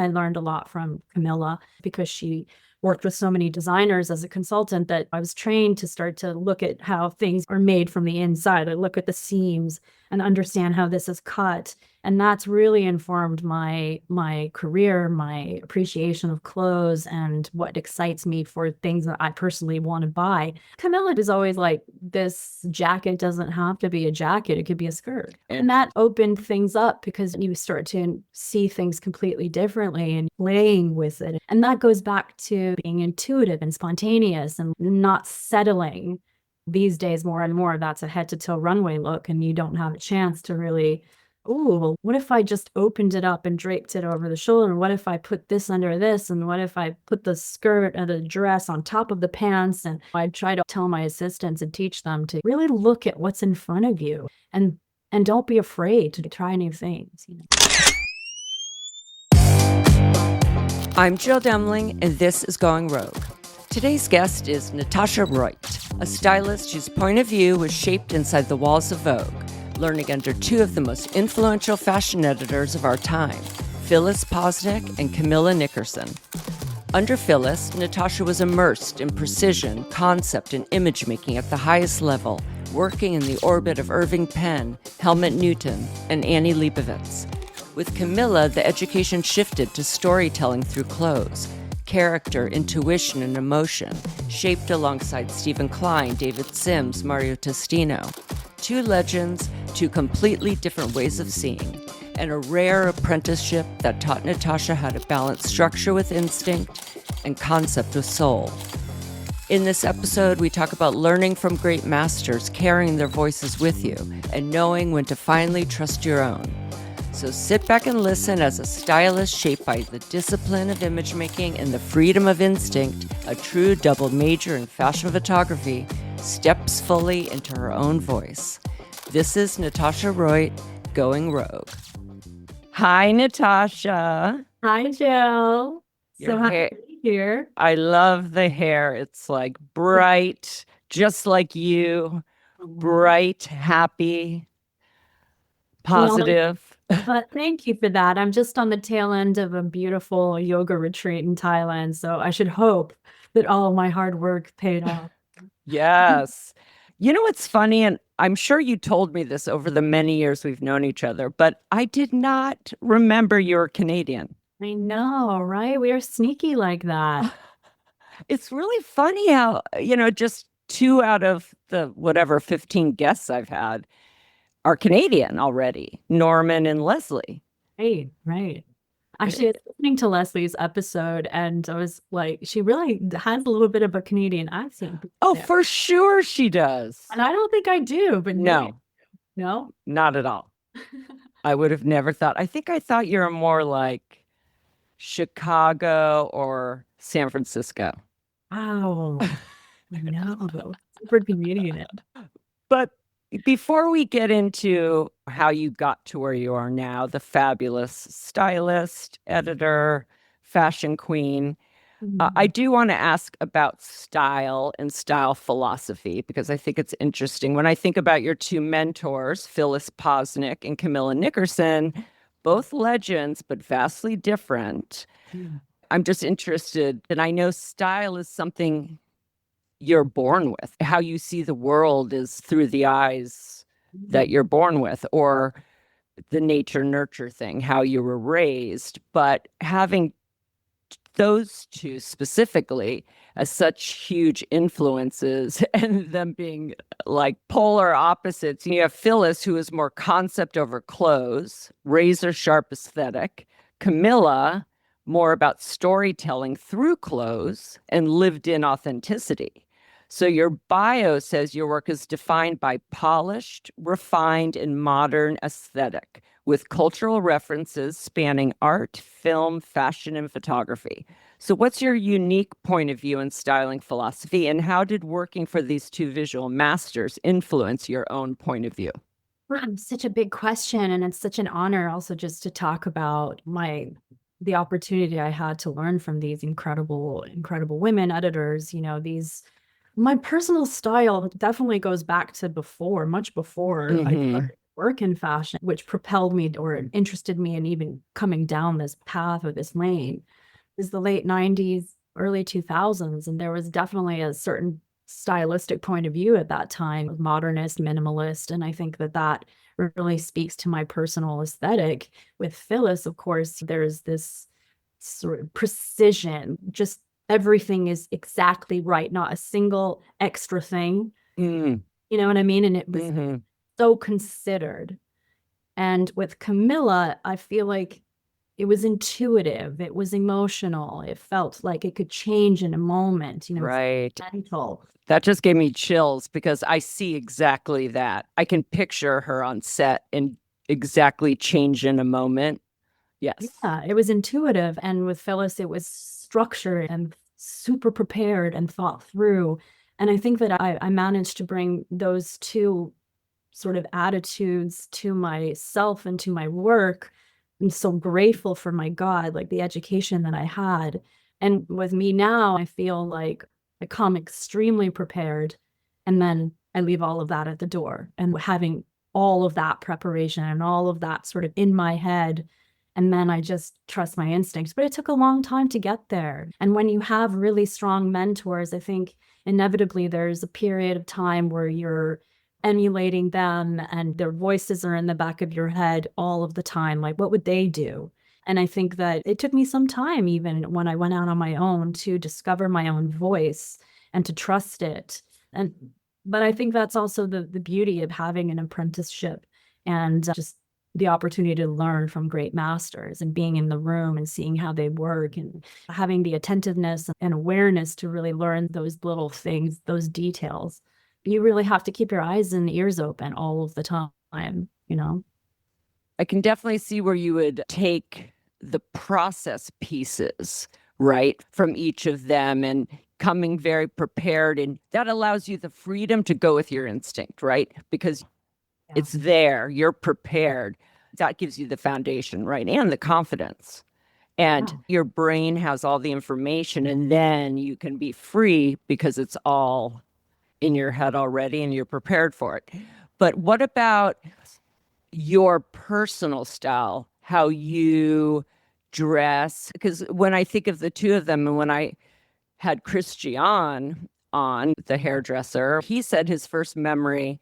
I learned a lot from Camilla because she worked with so many designers as a consultant that I was trained to start to look at how things are made from the inside. I look at the seams and understand how this is cut. And that's really informed my career, my appreciation of clothes, and what excites me for things that I personally want to buy. Camilla is always like, this jacket doesn't have to be a jacket, it could be a skirt. And that opened things up because you start to see things completely differently and playing with it. And that goes back to being intuitive and spontaneous and not settling. These days, more and more, that's a head to toe runway look, and you don't have a chance to really, oh, well, what if I just opened it up and draped it over the shoulder? What if I put this under this? And what if I put the skirt and the dress on top of the pants? And I try to tell my assistants and teach them to really look at what's in front of you and don't be afraid to try new things. I'm Jill Demling, and this is Going Rogue. Today's guest is Natasha Royt, a stylist whose point of view was shaped inside the walls of Vogue, learning under two of the most influential fashion editors of our time, Phyllis Posnick and Camilla Nickerson. Under Phyllis, Natasha was immersed in precision, concept, and image making at the highest level, working in the orbit of Irving, Penn, Helmut Newton, and Annie Leibovitz. With Camilla, the education shifted to storytelling through clothes, character, intuition, and emotion, shaped alongside Stephen Klein, David Sims, Mario Testino. Two legends, two completely different ways of seeing, and a rare apprenticeship that taught Natasha how to balance structure with instinct and concept with soul. In this episode, we talk about learning from great masters, carrying their voices with you, and knowing when to finally trust your own. So sit back and listen as a stylist shaped by the discipline of image making and the freedom of instinct, a true double major in fashion photography, steps fully into her own voice. This is Natasha Royt, Going Rogue. Hi, Natasha. Hi, Jill. So happy to be here. I love the hair. It's like bright, just like you. Bright, happy, positive. But thank you for that. I'm just on the tail end of a beautiful yoga retreat in Thailand, so I should hope that all of my hard work paid off. Yes. You know what's funny? And I'm sure you told me this over the many years we've known each other, but I did not remember you were Canadian. I know, right? We are sneaky like that. It's really funny how, just 2 out of the 15 guests I've had are Canadian already, Norman and Leslie. Right. Actually, I was listening to Leslie's episode, and I was like, she really has a little bit of a Canadian accent. Oh, for sure she does. And I don't think I do, but no, not at all. I would have never thought. I thought you were more like Chicago or San Francisco. Oh, no, super Canadian. But before we get into how you got to where you are now, the fabulous stylist, editor, fashion queen, I do want to ask about style and style philosophy, because I think it's interesting. When I think about your two mentors, Phyllis Posnick and Camilla Nickerson, both legends, but vastly different. I'm just interested, and I know style is something you're born with. How you see the world is through the eyes that you're born with, or the nature-nurture thing, how you were raised. But having those two specifically as such huge influences and them being like polar opposites. You have Phyllis, who is more concept over clothes, razor sharp aesthetic. Camilla, more about storytelling through clothes and lived in authenticity. So your bio says your work is defined by polished, refined, and modern aesthetic with cultural references spanning art, film, fashion, and photography. So what's your unique point of view in styling philosophy, and how did working for these two visual masters influence your own point of view? Such a big question, and it's such an honor also just to talk about the opportunity I had to learn from these incredible women editors. My personal style definitely goes back to much before I started work in fashion, which propelled me or interested me in even coming down this path or this lane, is the late 90s, early 2000s. And there was definitely a certain stylistic point of view at that time, modernist, minimalist. And I think that that really speaks to my personal aesthetic. With Phyllis, of course, there's this sort of precision, just everything is exactly right, not a single extra thing. Mm. You know what I mean? And it was Mm-hmm. so considered. And with Camilla, I feel like it was intuitive, it was emotional, it felt like it could change in a moment, you know, Right. it's gentle. That just gave me chills because I see exactly that. I can picture her on set and exactly change in a moment. Yes. Yeah, it was intuitive. And with Phyllis, it was structured and super prepared and thought through. And I think that I managed to bring those two sort of attitudes to myself and to my work. I'm so grateful for my God, like the education that I had. And with me now, I feel like I come extremely prepared and then I leave all of that at the door. And having all of that preparation and all of that sort of in my head. And then I just trust my instincts. But it took a long time to get there. And when you have really strong mentors, I think inevitably there's a period of time where you're emulating them and their voices are in the back of your head all of the time. Like, what would they do? And I think that it took me some time, even when I went out on my own, to discover my own voice and to trust it. And but I think that's also the beauty of having an apprenticeship and just the opportunity to learn from great masters and being in the room and seeing how they work and having the attentiveness and awareness to really learn those little things, those details. You really have to keep your eyes and ears open all of the time, you know? I can definitely see where you would take the process pieces, right, from each of them and coming very prepared. And that allows you the freedom to go with your instinct, right? Because it's there, you're prepared. That gives you the foundation, right? And the confidence. And your brain has all the information, and then you can be free because it's all in your head already and you're prepared for it. But what about your personal style, how you dress? Because when I think of the two of them, and when I had Christian on, the hairdresser, he said his first memory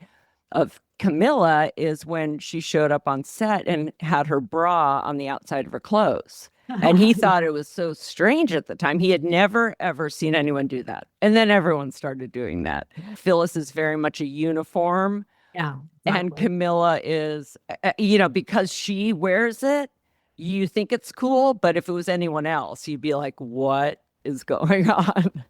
of Camilla is when she showed up on set and had her bra on the outside of her clothes. And he thought it was so strange at the time. He had never, ever seen anyone do that. And then everyone started doing that. Phyllis is very much a uniform. Yeah. And Camilla is, because she wears it, you think it's cool. But if it was anyone else, you'd be like, what is going on?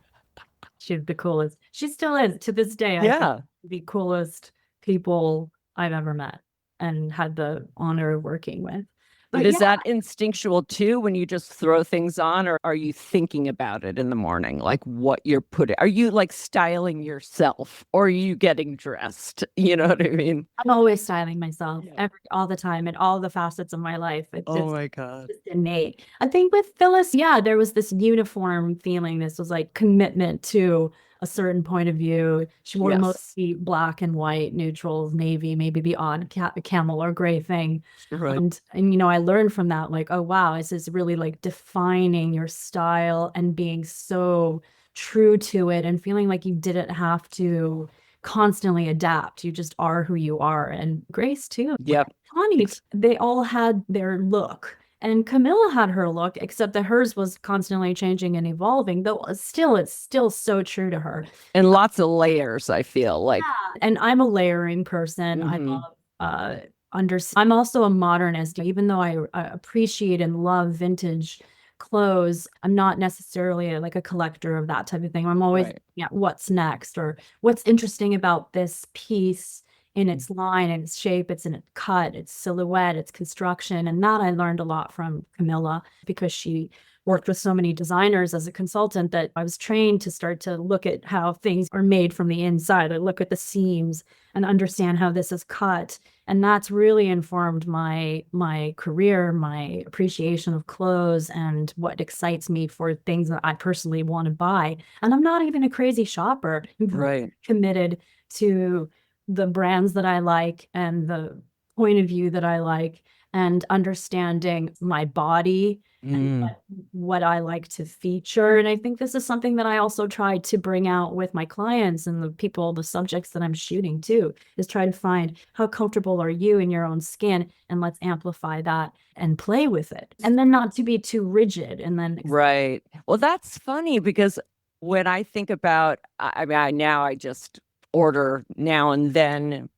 She's the coolest. She still is to this day. Yeah. I think the coolest people I've ever met and had the honor of working with. But is that instinctual too when you just throw things on, or are you thinking about it in the morning, like what you're putting? Are you like styling yourself, or are you getting dressed? You know what I mean? I'm always styling myself all the time in all the facets of my life. It's my God. just innate. I think with Phyllis, there was this uniform feeling. This was like commitment to a certain point of view. She wore mostly black and white, neutrals, navy, maybe the odd camel or gray thing. Right. And I learned from that, like, oh wow, this is really like defining your style and being so true to it and feeling like you didn't have to constantly adapt. You just are who you are. And Grace too. Yep. Connie, they all had their look. And Camilla had her look, except that hers was constantly changing and evolving, though it's still so true to her. And lots of layers, I feel like. Yeah. And I'm a layering person. I love I'm also a modernist, even though I appreciate and love vintage clothes. I'm not necessarily like a collector of that type of thing. I'm always looking at what's next or what's interesting about this piece in its line and its shape, its in its cut, its silhouette, its construction. And that I learned a lot from Camilla because she worked with so many designers as a consultant that I was trained to start to look at how things are made from the inside. I look at the seams and understand how this is cut. And that's really informed my career, my appreciation of clothes and what excites me for things that I personally want to buy. And I'm not even a crazy shopper. I'm committed to the brands that I like and the point of view that I like, and understanding my body and what I like to feature. And I think this is something that I also try to bring out with my clients and the people, the subjects that I'm shooting too, is try to find how comfortable are you in your own skin, and let's amplify that and play with it. And then not to be too rigid. And then Right. Well, that's funny because when I think about, I mean, now I just order now and then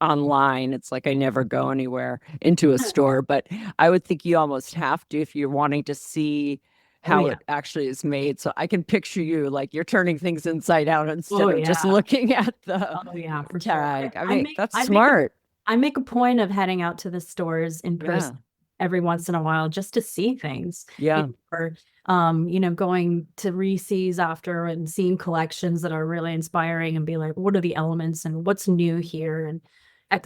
online. It's like I never go anywhere into a store, but I would think you almost have to if you're wanting to see oh how yeah, it actually is made. So I can picture you like you're turning things inside out instead oh of just yeah, looking at the oh yeah, for sure. tag. I I mean, make that's I make a smart. I make a point of heading out to the stores in Yeah. person every once in a while just to see things. Yeah. Or going to Reese's after and seeing collections that are really inspiring and be like, what are the elements and what's new here? And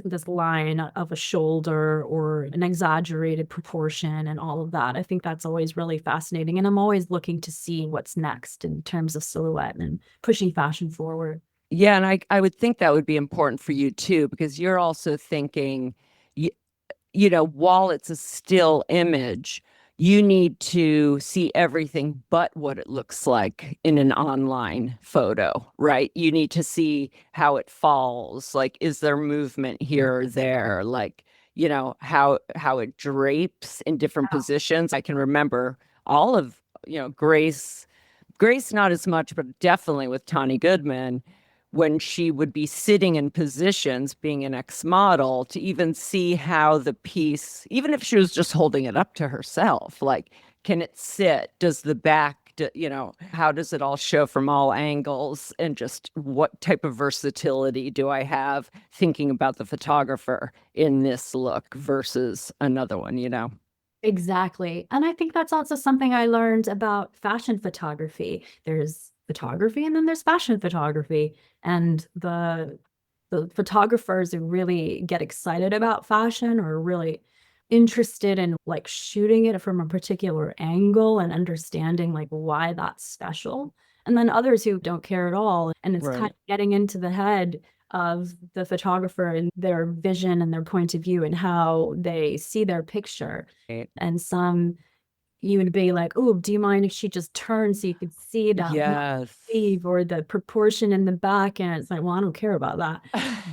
this line of a shoulder or an exaggerated proportion and all of that. I think that's always really fascinating. And I'm always looking to see what's next in terms of silhouette and pushing fashion forward. Yeah. And I would think that would be important for you too, because you're also thinking, while it's a still image, you need to see everything but what it looks like in an online photo, right? You need to see how it falls. Like, is there movement here or there? Like, how it drapes in different positions. I can remember all of, Grace, not as much, but definitely with Tawny Goodman, when she would be sitting in positions, being an ex-model, to even see how the piece, even if she was just holding it up to herself, like, can it sit? Does the back, how does it all show from all angles? And just what type of versatility do I have thinking about the photographer in this look versus another one? Exactly. And I think that's also something I learned about fashion photography. There's photography and then there's fashion photography. And the photographers who really get excited about fashion or really interested in like shooting it from a particular angle and understanding like why that's special. And then others who don't care at all. And it's kind Right. of getting into the head of the photographer and their vision and their point of view and how they see their picture. Right. And some you would be like, oh, do you mind if she just turns so you could see that Yes. sleeve or the proportion in the back? And it's like, well, I don't care about that.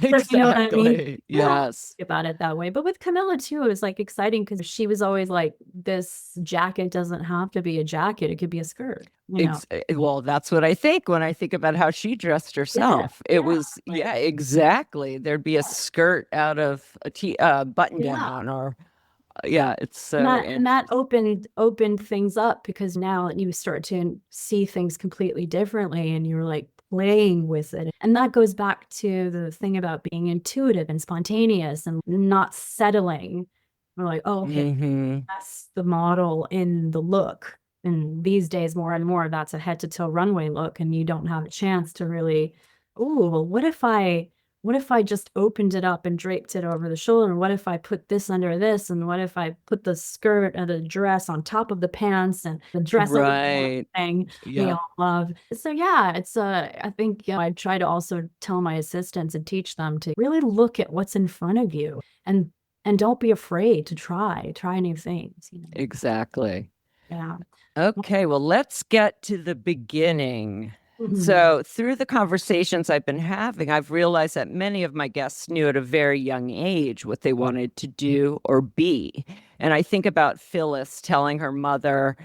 You know what I mean? Exactly. Yes. About it that way. But with Camilla too, it was like exciting because she was always like, this jacket doesn't have to be a jacket. It could be a skirt, Well, that's what I think when I think about how she dressed Yeah, herself. It was, yeah, exactly. There'd be a skirt out of a button yeah. down, or yeah, it's And so that opened things up because now you start to see things completely differently and you're like playing with it. And that goes back to the thing about being intuitive and spontaneous and not settling. We're like, oh, okay, hmm that's the model in the look. And these days, more and more, that's a head to toe runway look, and you don't have a chance to really, oh, well, what if I just opened it up and draped it over the shoulder? What if I put this under this? And what if I put the skirt or the dress on top of the pants and the dress over the Right. thing we Yeah. all love? So yeah, I think I try to also tell my assistants and teach them to really look at what's in front of you and don't be afraid to try new things. Exactly. Yeah. Okay, well, let's get to the beginning. Mhm. So, through the conversations I've been having, I've realized that many of my guests knew at a very young age what they wanted to do or be. And I think about Phyllis telling her mother,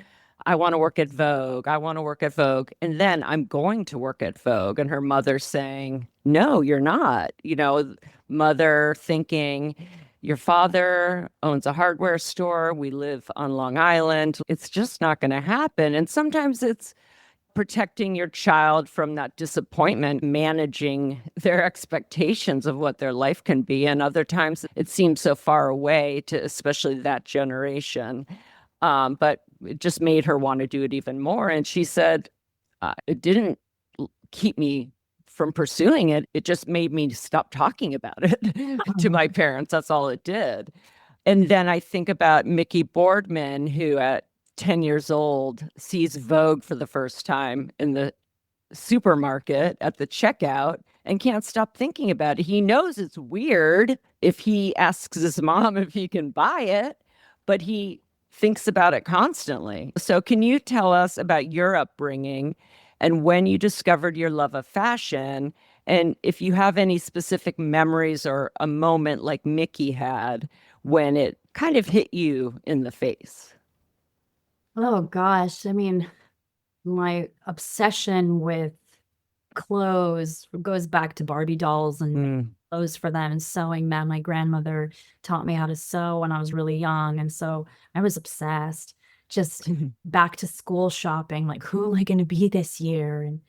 I want to work at Vogue. I want to work at Vogue. And then I'm going to work at Vogue. And her mother saying, no, you're not. Mother thinking, your father owns a hardware store. We live on Long Island. It's just not going to happen. And sometimes it's protecting your child from that disappointment, managing their expectations of what their life can be. And other times it seems so far away to especially that generation. But it just made her want to do it even more. And she said, it didn't keep me from pursuing it. It just made me stop talking about it to my parents. That's all it did. And then I think about Mickey Boardman, who at 10 years old sees Vogue for the first time in the supermarket at the checkout and can't stop thinking about it. He knows it's weird if he asks his mom if he can buy it, but he thinks about it constantly. So, can you tell us about your upbringing and when you discovered your love of fashion? And if you have any specific memories or a moment like Mickey had when it kind of hit you in the face. Oh gosh. I mean, my obsession with clothes goes back to Barbie dolls and clothes for them and sewing them. My grandmother taught me how to sew when I was really young. And so I was obsessed. Just back to school shopping, like, who am I going to be this year? And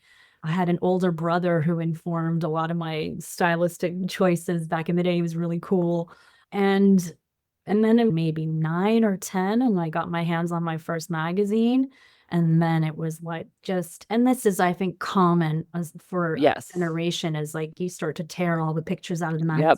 I had an older brother who informed a lot of my stylistic choices back in the day. He was really cool. And then in maybe 9 or 10, and I got my hands on my first magazine. And then it was like and this is, I think, common for Yes. generation, is like you start to tear all the pictures out of the magazine,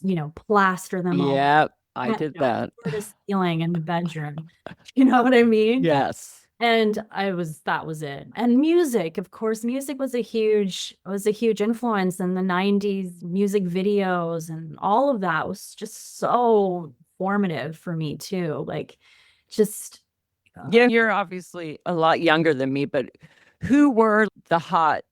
Yep. Plaster them all. Yep. I did that. The ceiling in the bedroom. You know what I mean? Yes. And that was it. And music, of course, music was a huge influence in the 90s, music videos and all of that was just so formative for me too. Like, just yeah, you're obviously a lot younger than me, but who were the hot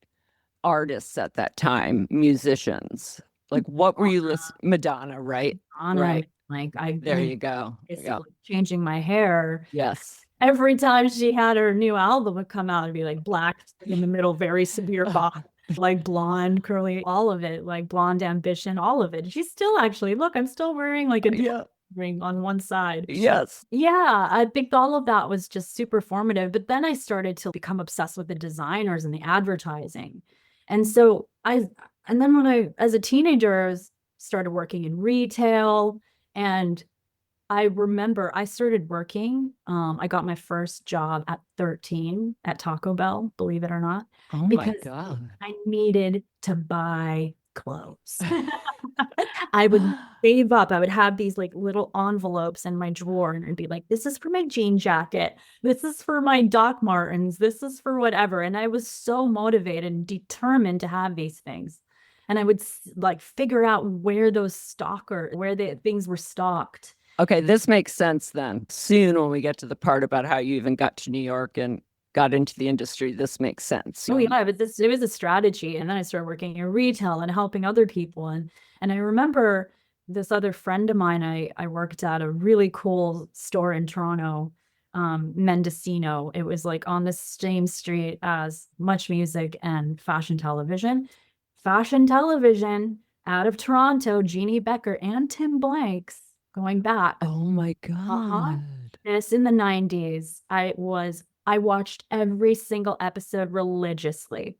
artists at that time, musicians? Like, what were you listening? Madonna, right? Madonna, right. Like, there you go. Yeah. Changing my hair. Yes. Every time she had her new album would come out, it'd be like black in the middle, very severe bob, like blonde, curly, all of it, like Blonde Ambition, all of it. She's still actually, look, I'm still wearing like a ring on one side. Yes. Yeah, I think all of that was just super formative. But then I started to become obsessed with the designers and the advertising. And so and then when as a teenager, I started working in retail, and I remember I started working. I got my first job at 13 at Taco Bell, believe it or not. Oh my God. I needed to buy clothes. I would save up. I would have these like little envelopes in my drawer, and I'd be like, this is for my jean jacket. This is for my Doc Martens. This is for whatever. And I was so motivated and determined to have these things. And I would like figure out where the things were stocked. Okay, this makes sense then. Soon when we get to the part about how you even got to New York and got into the industry, this makes sense. Oh yeah, but it was a strategy. And then I started working in retail and helping other people. And I remember this other friend of mine, I worked at a really cool store in Toronto, Mendocino. It was like on the same street as Much Music and Fashion Television. Fashion Television out of Toronto, Jeannie Becker and Tim Blanks. Going back. Oh my God. This in the 90s. I watched every single episode religiously.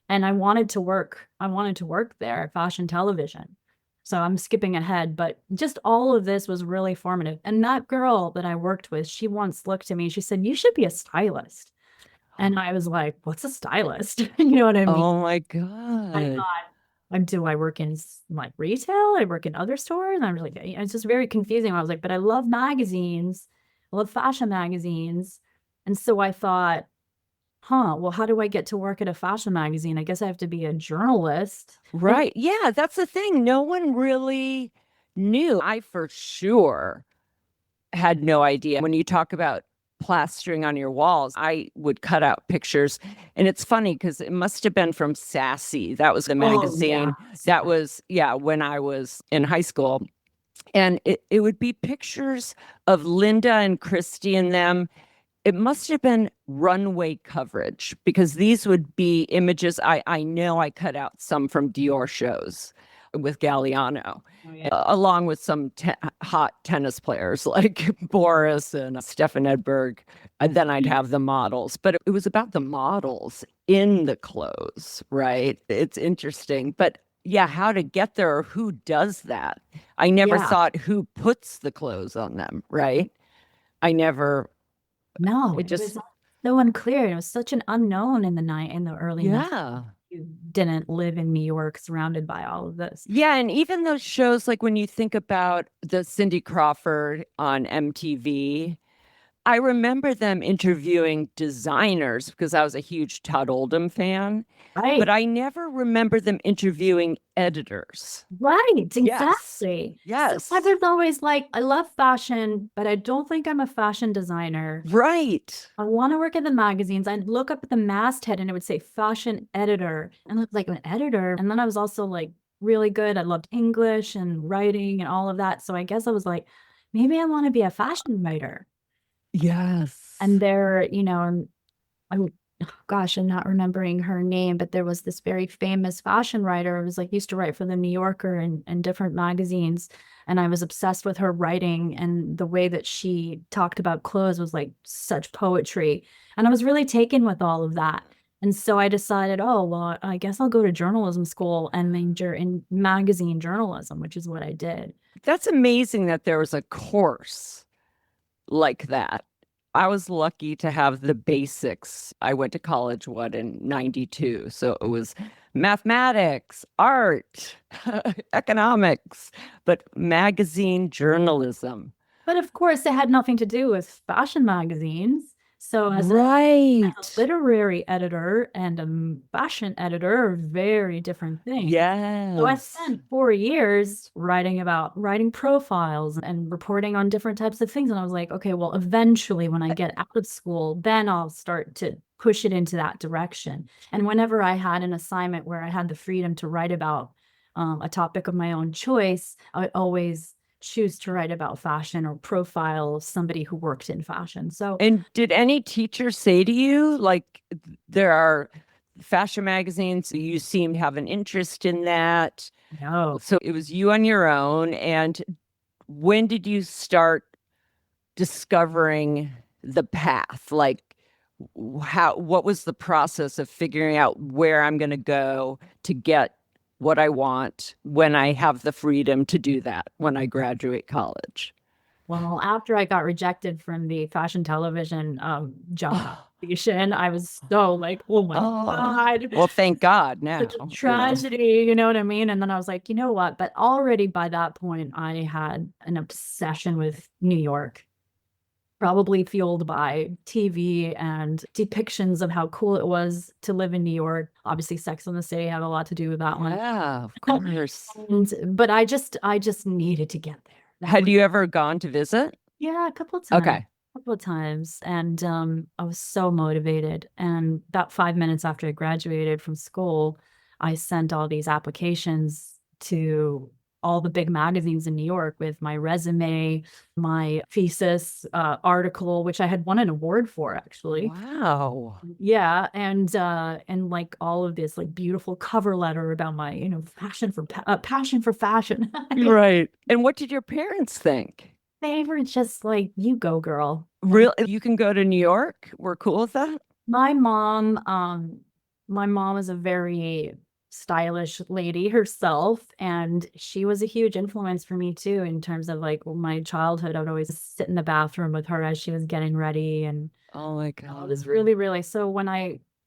And I wanted to work there at Fashion Television. So I'm skipping ahead, but just all of this was really formative. And that girl that I worked with, she once looked at me, she said, "You should be a stylist." And I was like, "What's a stylist?" You know what I mean? Oh my God. I thought, do I work in like retail? I work in other stores. And I was like, it's just very confusing. I was like, but I love magazines. I love fashion magazines. And so I thought, well, how do I get to work at a fashion magazine? I guess I have to be a journalist. Right. Yeah, that's the thing. No one really knew. I for sure had no idea. When you talk about plastering on your walls, I would cut out pictures. And it's funny because it must have been from Sassy. That was the magazine. That was, when I was in high school. And it would be pictures of Linda and Christy and them. It must have been runway coverage because these would be images. I know I cut out some from Dior shows with Galliano, along with some hot tennis players like Boris and Stefan Edberg. And then I'd have the models, but it was about the models in the clothes, right? It's interesting, but yeah, how to get there or who does that? I never thought who puts the clothes on them, right? No, it was so unclear. It was such an unknown in the early 90s. You didn't live in New York surrounded by all of this. Yeah, and even those shows, like when you think about the Cindy Crawford on MTV, I remember them interviewing designers because I was a huge Todd Oldham fan, but Right. I never remember them interviewing editors. Right, Yes. exactly. So I Yes. was always like, I love fashion, but I don't think I'm a fashion designer. Right. I want to work in the magazines. I'd look up at the masthead and it would say fashion editor. And I was like, an editor. And then I was also like really good. I loved English and writing and all of that. So I guess I was like, maybe I want to be a fashion writer. And Yes. there, I'm gosh, I'm not remembering her name, but there was this very famous fashion writer. It was like used to write for the New Yorker and different magazines. And I was obsessed with her writing, and the way that she talked about clothes was like such poetry. And I was really taken with all of that. And so I decided, oh, well, I guess I'll go to journalism school and major in magazine journalism, which is what I did. That's amazing that there was a course like that. I was lucky to have the basics. I went to college, in 92. So it was mathematics, art, economics, but magazine journalism. But of course, it had nothing to do with fashion magazines. So as a Right. literary editor and a fashion editor are very different things. So I Yes. spent 4 years writing profiles and reporting on different types of things. And I was like, okay, well, eventually when I get out of school, then I'll start to push it into that direction. And whenever I had an assignment where I had the freedom to write about a topic of my own choice, I would always choose to write about fashion or profile somebody who worked in fashion. So And did any teacher say to you, like, there are fashion magazines, you seem to have an interest in that? no. So it was you on your own. And when did you start discovering the path? Like, what was the process of figuring out where I'm going to go to get what I want when I have the freedom to do that when I graduate college? Well, after I got rejected from the fashion television job application, I was so like, oh my Oh, God, well, thank God such a now. tragedy, you know what I mean? And then I was like, you know what? But already by that point, I had an obsession with New York, probably fueled by TV and depictions of how cool it was to live in New York. Obviously, Sex and the City had a lot to do with that one. Yeah, of course. But I just needed to get there. Had you ever gone to visit? Yeah, a couple of times. Okay. Couple of times. And I was so motivated. And about 5 minutes after I graduated from school, I sent all these applications to all the big magazines in New York with my resume, my thesis article, which I had won an award for actually. Wow. Yeah, and like all of this like beautiful cover letter about my, passion for fashion. Right. And what did your parents think? They were just like, you go, girl. Real, you can go to New York? We're cool with that? My mom, my mom is a very stylish lady herself, and she was a huge influence for me too, in terms of like my childhood. I would always sit in the bathroom with her as she was getting ready, and Oh my it God. was really, really so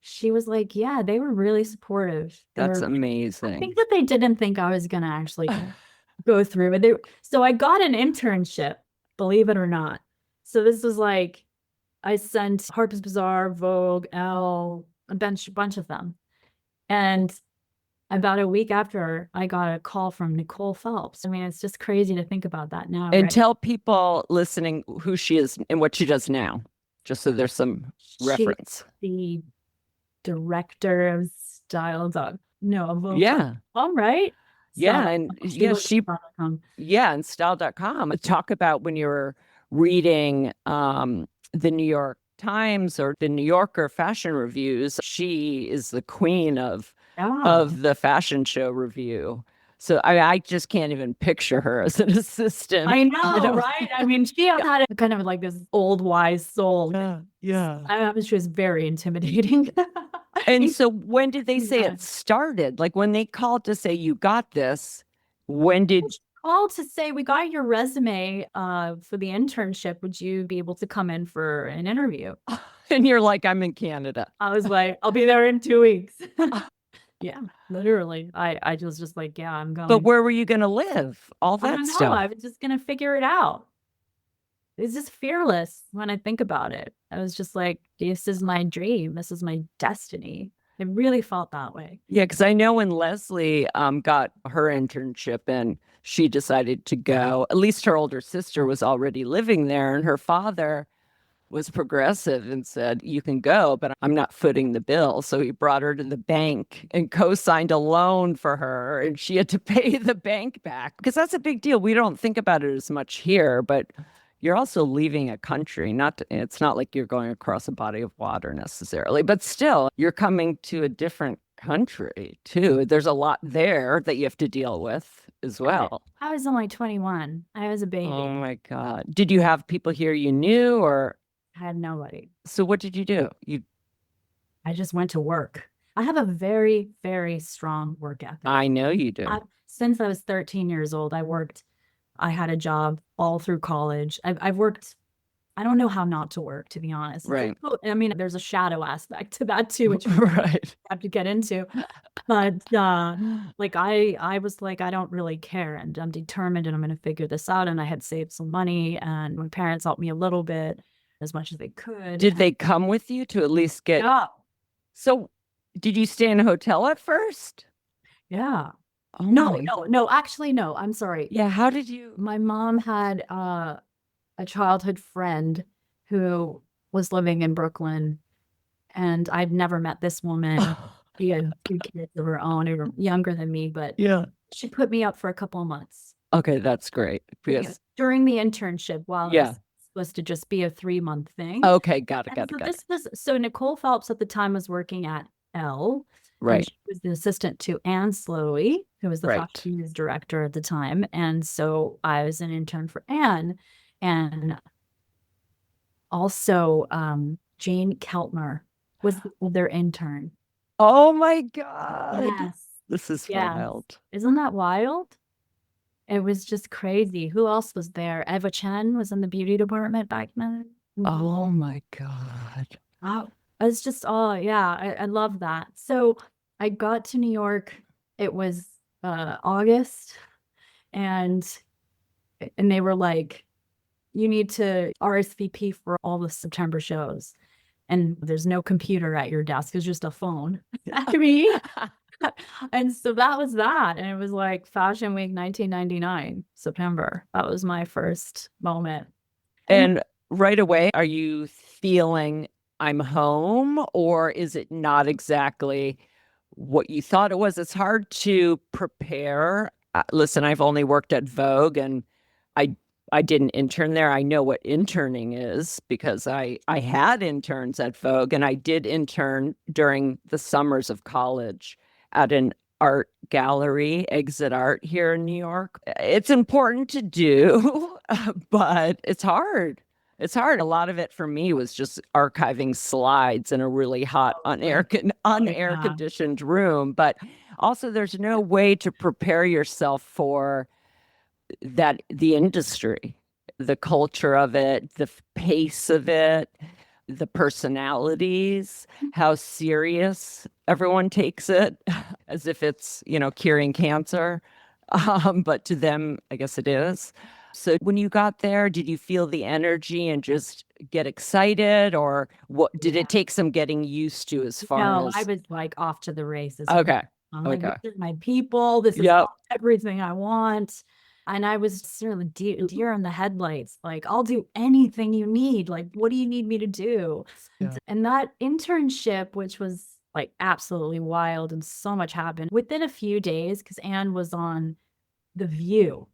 she was like, yeah, they were really supportive. That's I amazing. think that they didn't think I was gonna actually go through it. So I got an internship, believe it or not. So this was like I sent Harper's Bazaar, Vogue, Elle, a bunch of them. And about a week after, I got a call from Nicole Phelps. I mean, it's just crazy to think about that now, And right? tell people listening who she is and what she does now, just so there's some She's reference. the director of style dog. No, of Vogue. Yeah. All right. So Yeah. And she yeah, looks yeah, and style.com. Talk about when you were reading the New York Times or the New Yorker fashion reviews. She is the queen yeah. of the fashion show review. So I just can't even picture her as an assistant. I know, right? I mean, she had a kind of like this old wise soul. Yeah. She was very intimidating. And so when did they say it started? Like when they called to say you got this, when did Called to say we got your resume for the internship. Would you be able to come in for an interview? and you're like, I'm in Canada. I was like, I'll be there in 2 weeks. Yeah, literally. I was just like, yeah, I'm going. But where were you going to live? All I that don't know. stuff. I was just gonna figure it out. it's just fearless when I think about it. I was just like, this is my dream. This is my destiny. It really felt that way. Yeah, because I know when Leslie got her internship and she decided to go, at least her older sister was already living there, and her father was progressive and said, you can go, but I'm not footing the bill. So he brought her to the bank and co-signed a loan for her, and she had to pay the bank back because that's a big deal. We don't think about it as much here, but you're also leaving a country. It's not like you're going across a body of water necessarily, but still you're coming to a different country too. There's a lot there that you have to deal with as well. I was only 21. I was a baby. Oh my God. Did you have people here you knew, or? I had nobody. So what did you do? I just went to work. I have a very, very strong work ethic. I know you do. Since I was 13 years old, I had a job all through college. I've worked, I don't know how not to work, to be honest. Right. I mean, there's a shadow aspect to that too, which right. I have to get into. But like I was like, I don't really care, and I'm determined, and I'm going to figure this out. And I had saved some money, and my parents helped me a little bit, as much as they could. Did they come with you to at least get? Yeah. So did you stay in a hotel at first? Yeah. Oh No, actually, no, I'm sorry. Yeah. How did you? My mom had a childhood friend who was living in Brooklyn, and I'd never met this woman. She had 2 kids of her own who were younger than me, but Yeah. she put me up for a couple of months. Okay, that's great. Because during the internship, while it was supposed to just be a 3-month thing. Okay, got it. So Nicole Phelps at the time was working at Elle. Right. And she was the assistant to Anne Slowey, who was the fashion news director at the time. And so I was an intern for Anne. And also Jane Keltner was their intern. Oh my God. Yes. This is wild. Isn't that wild? It was just crazy. Who else was there? Eva Chen was in the beauty department back then. Oh my God. Oh, it's just, I love that. So I got to New York. It was August, and they were like, you need to RSVP for all the September shows. And there's no computer at your desk. It's just a phone. I mean, and so that was that. And it was like Fashion Week 1999, September. That was my first moment. And right away, are you feeling I'm home, or is it not exactly what you thought it was? It's hard to prepare. Listen, I've only worked at Vogue, and I didn't intern there. I know what interning is because I had interns at Vogue, and I did intern during the summers of college at an art gallery, Exit Art, here in New York. It's important to do, but it's hard. It's hard. A lot of it for me was just archiving slides in a really hot, unair conditioned room. But also, there's no way to prepare yourself for the industry, the culture of it, the pace of it, the personalities, how serious everyone takes it, as if it's, curing cancer. But to them, I guess it is. So when you got there, did you feel the energy and just get excited, or what did it take some getting used to as far as? I was like off to the races. Okay. I'm like, this is my people. This is everything I want. And I was sort of deer in the headlights. Like, I'll do anything you need. Like, what do you need me to do? Yeah. And that internship, which was like absolutely wild, and so much happened within a few days, because Anne was on The View,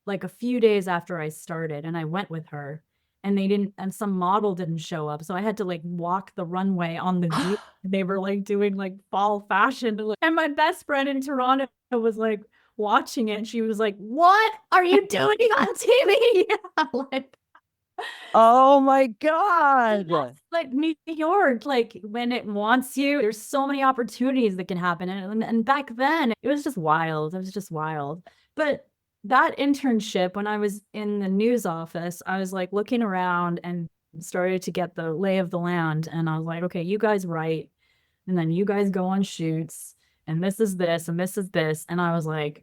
like a few days after I started, and I went with her, and some model didn't show up. So I had to like walk the runway on The View. They were like doing like fall fashion. And my best friend in Toronto was like watching it. And she was like, what are you doing on TV? Like, oh my God. Like New York, like when it wants you, there's so many opportunities that can happen. And back then it was just wild. It was just wild. But that internship, when I was in the news office, I was like looking around and started to get the lay of the land. And I was like, okay, you guys write, and then you guys go on shoots, and this is this, and this is this. And I was like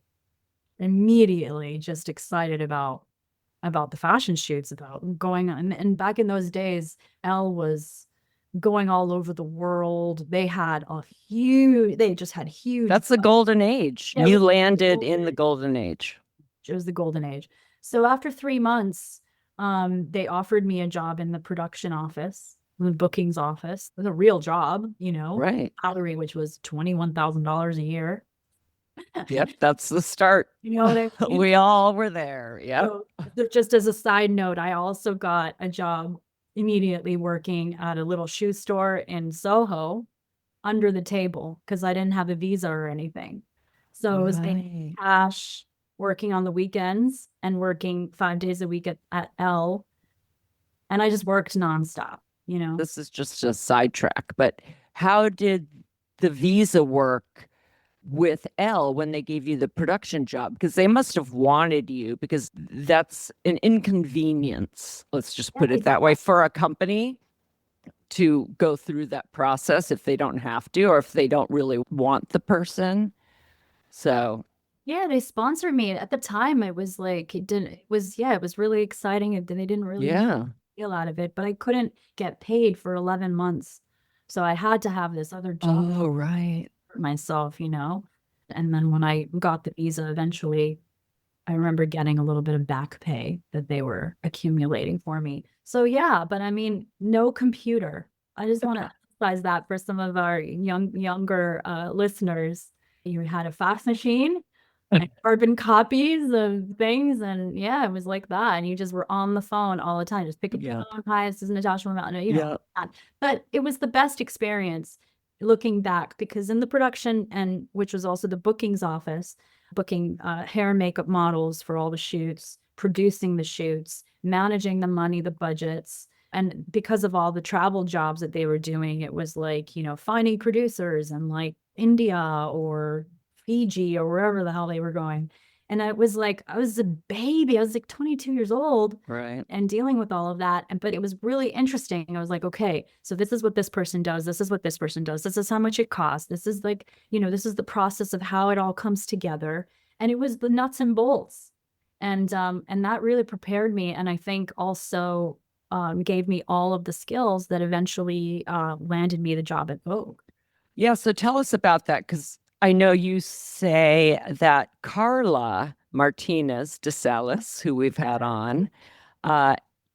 immediately just excited about about the fashion shoots, about going on. And back in those days, Elle was going all over the world. They just had huge. That's the golden age. Yeah, You landed in the golden age. it was the golden age. So after 3 months, they offered me a job in the production office, the bookings office, the real job, Right. salary, which was $21,000 a year. Yep. That's the start. We all were there. Yep. So, just as a side note, I also got a job immediately working at a little shoe store in Soho under the table because I didn't have a visa or anything. So it was making cash, working on the weekends and working 5 days a week at Elle. And I just worked nonstop, This is just a sidetrack, but how did the visa work with Elle when they gave you the production job? Because they must have wanted you, because that's an inconvenience, let's just put it that way, for a company to go through that process if they don't have to, or if they don't really want the person. So yeah, they sponsored me. At the time, it was like, it was really exciting. And they didn't really feel out of it, but I couldn't get paid for 11 months. So I had to have this other job. Oh, right. For myself, And then when I got the visa eventually, I remember getting a little bit of back pay that they were accumulating for me. So yeah, but I mean, no computer. I just want to emphasize that for some of our younger listeners. You had a fax machine, and carbon copies of things, and yeah, it was like that. And you just were on the phone all the time, just pick up the phone. Hi, this is Natasha Royt. But it was the best experience looking back, because in the production, and which was also the bookings office, booking hair and makeup models for all the shoots, producing the shoots, managing the money, the budgets. And because of all the travel jobs that they were doing, it was like, finding producers in like India or Fiji or wherever the hell they were going. And I was a baby. I was like 22 years old. Right. And dealing with all of that. But it was really interesting. I was like, okay, so this is what this person does. This is what this person does. This is how much it costs. This is like, this is the process of how it all comes together. And it was the nuts and bolts. And that really prepared me. And I think also gave me all of the skills that eventually landed me the job at Vogue. Yeah. So tell us about that, because I know you say that Carla Martinez de Salas, who we've had on,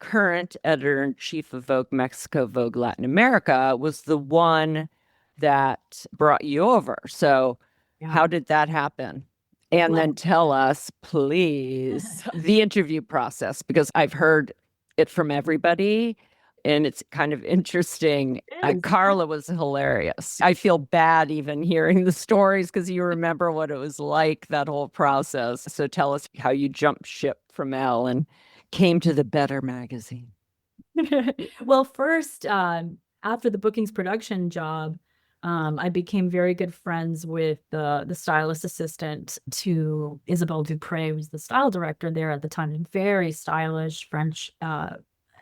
current editor-in-chief of Vogue Mexico, Vogue Latin America, was the one that brought you over. So how did that happen? And then tell us, please, the interview process, because I've heard it from everybody. And it's kind of interesting. Carla was hilarious. I feel bad even hearing the stories, because you remember what it was like, that whole process. So tell us how you jumped ship from Elle and came to the Better magazine. Well, first, after the bookings production job, I became very good friends with the stylist assistant to Isabelle Dupre, who was the style director there at the time. Very stylish French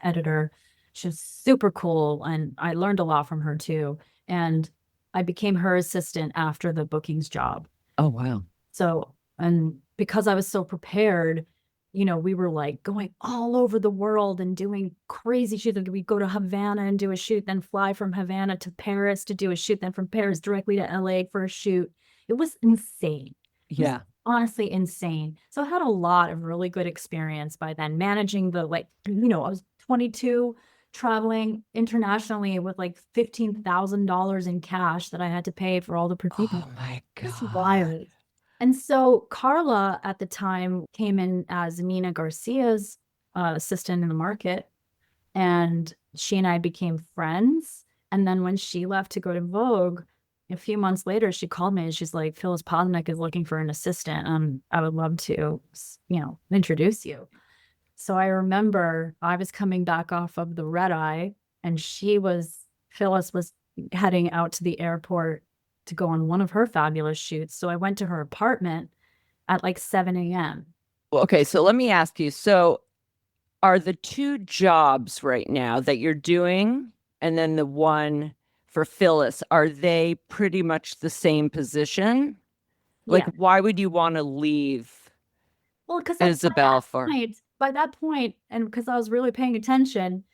editor. She's super cool, and I learned a lot from her too. And I became her assistant after the bookings job. Oh, wow. So, and because I was so prepared, we were like going all over the world and doing crazy shoots. We'd go to Havana and do a shoot, then fly from Havana to Paris to do a shoot, then from Paris directly to LA for a shoot. It was insane. Yeah. Honestly insane. So I had a lot of really good experience by then, managing I was 22, traveling internationally with like $15,000 in cash that I had to pay for all the people. Oh my God. It's wild. And so Carla at the time came in as Nina Garcia's assistant in the market, and she and I became friends. And then when she left to go to Vogue, a few months later, she called me and she's like, Phyllis Posnick is looking for an assistant. I would love to, introduce you. So I remember I was coming back off of the red eye, and Phyllis was heading out to the airport to go on one of her fabulous shoots. So I went to her apartment at like 7 a.m. Okay, so let me ask you. So are the two jobs right now that you're doing, and then the one for Phyllis, are they pretty much the same position? Like, why would you want to leave Well, because Isabelle for? by that point, and because I was really paying attention,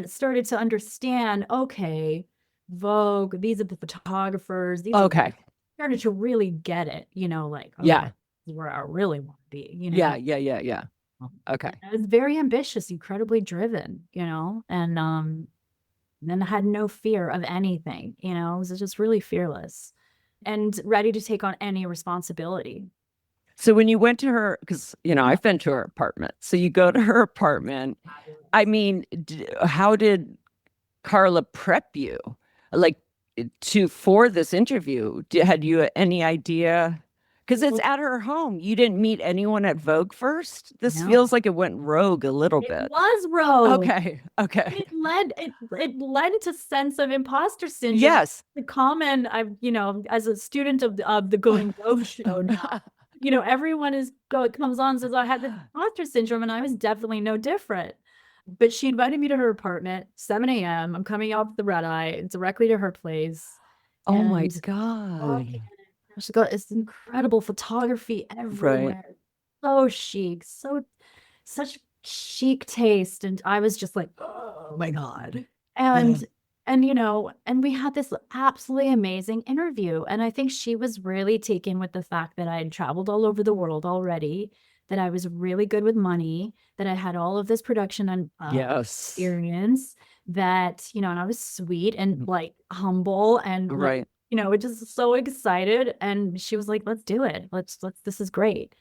started to understand, okay, Vogue, these are the photographers, these are Okay. started to really get it, like, Yeah. okay, this is where I really want to be, Yeah. Okay. I was very ambitious, incredibly driven, and then I had no fear of anything, I was just really fearless and ready to take on any responsibility. So when you went to her, because, I've been to her apartment. So you go to her apartment. I mean, how did Carla prep you? Like for this interview? Had you any idea? Because it's at her home. You didn't meet anyone at Vogue first. This No. feels like it went rogue a little It bit. was rogue. Okay. It led to sense of imposter syndrome. Yes. The common, as a student of the Going Vogue show now, everyone comes on and says, I had the imposter syndrome, and I was definitely no different. But she invited me to her apartment, 7 a.m. I'm coming off the red eye directly to her place. Oh my And God. she's got this incredible photography everywhere. Right. So chic, such chic taste. And I was just like, oh my God. And and we had this absolutely amazing interview. And I think she was really taken with the fact that I had traveled all over the world already, that I was really good with money, that I had all of this production and Yes. experience, that, and I was sweet and like humble and Right. just so excited. And she was like, let's do it. This is great.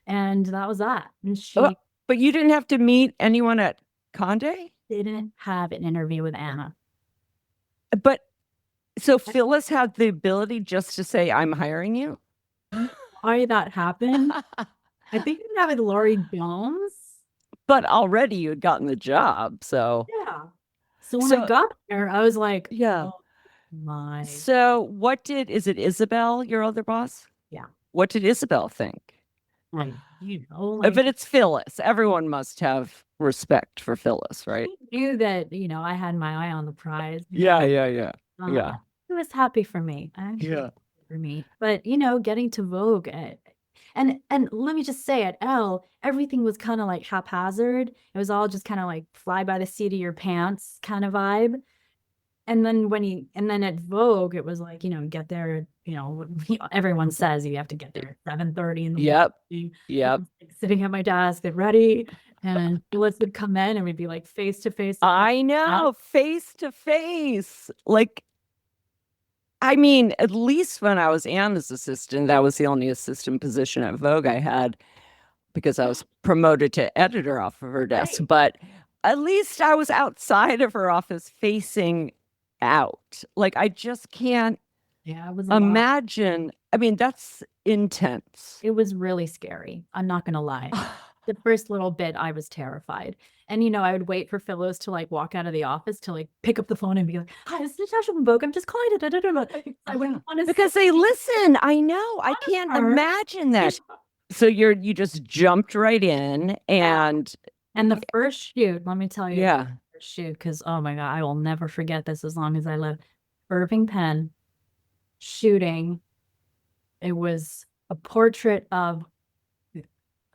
And that was that. And she But you didn't have to meet anyone at Condé? didn't have an interview with Anna. But so Phyllis had the ability just to say, I'm hiring you? Why that happened? I think we have with Laurie Jones. But already you had gotten the job. So Yeah. So when I got there, I was like, yeah. oh my. So is it Isabel, your other boss? Yeah. What did Isabel think? Like, but it's Phyllis. Everyone must have respect for Phyllis, right? She knew that, I had my eye on the prize. Yeah. She was happy for me. Yeah. For me. But, getting to Vogue and let me just say at Elle, everything was kind of like haphazard. It was all just kind of like fly by the seat of your pants kind of vibe. And then at Vogue, it was like, get there, everyone says you have to get there at 7:30 in the morning. Yep. Sitting at my desk, get ready. And Phyllis would come in and we'd be like face to face. I know, face to face. Like, I mean, at least when I was Anna's assistant, that was the only assistant position at Vogue I had because I was promoted to editor off of her desk. Right. But at least I was outside of her office facing out. Like, I just can't imagine. I mean, that's intense. It was really scary. I'm not going to lie. The first little bit, I was terrified. And, I would wait for Phyllis to like walk out of the office to like pick up the phone and be like, hi, it's Natasha from Vogue. I'm just calling it. I wouldn't want to because they listen. I know. I can't imagine that. So you just jumped right in and the first shoot, let me tell you. Yeah. The first shoot, because oh my God, I will never forget this as long as I live. Irving Penn shooting. It was a portrait of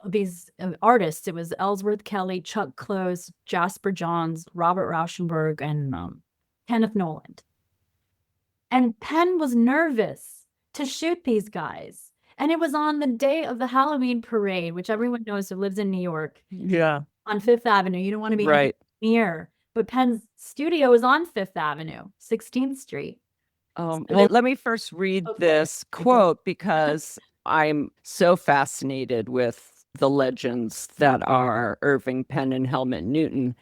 these artists. It was Ellsworth Kelly, Chuck Close, Jasper Johns, Robert Rauschenberg, and Kenneth Noland. And Penn was nervous to shoot these guys. And it was on the day of the Halloween parade, which everyone knows who lives in New York. Yeah. On Fifth Avenue. You don't want to be right near. But Penn's studio is on Fifth Avenue, 16th Street. Well, let me first read this quote because I'm so fascinated with the legends that are Irving Penn and Helmut Newton.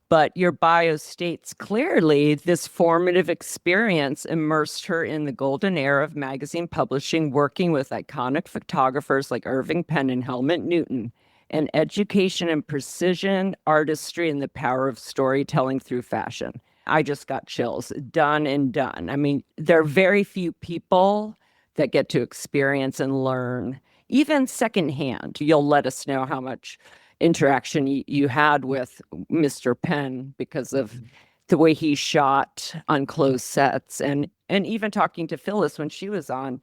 But your bio states clearly this formative experience immersed her in the golden era of magazine publishing, working with iconic photographers like Irving Penn and Helmut Newton, and education and precision, artistry, and the power of storytelling through fashion. I just got chills. Done and done. I mean, there are very few people that get to experience and learn, even secondhand. You'll let us know how much interaction you had with Mr. Penn because of the way he shot on closed sets, and even talking to Phyllis when she was on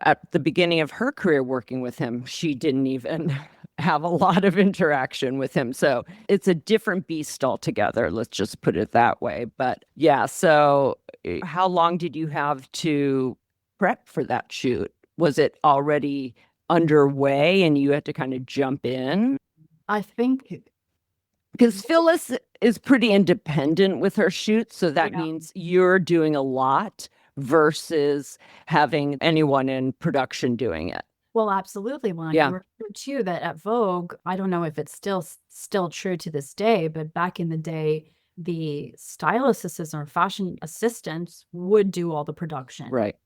at the beginning of her career working with him. She didn't even have a lot of interaction with him. So it's a different beast altogether. Let's just put it that way. But yeah, so how long did you have to prep for that shoot? Was it already underway and you had to kind of jump in? I think, Because Phyllis is pretty independent with her shoots. So that yeah. means you're doing a lot versus having anyone in production doing it. Well, absolutely, Lonnie. Yeah. We're true that at Vogue, I don't know if it's still true to this day, but back in the day, the stylist assistants or fashion assistants would do all the production. Right.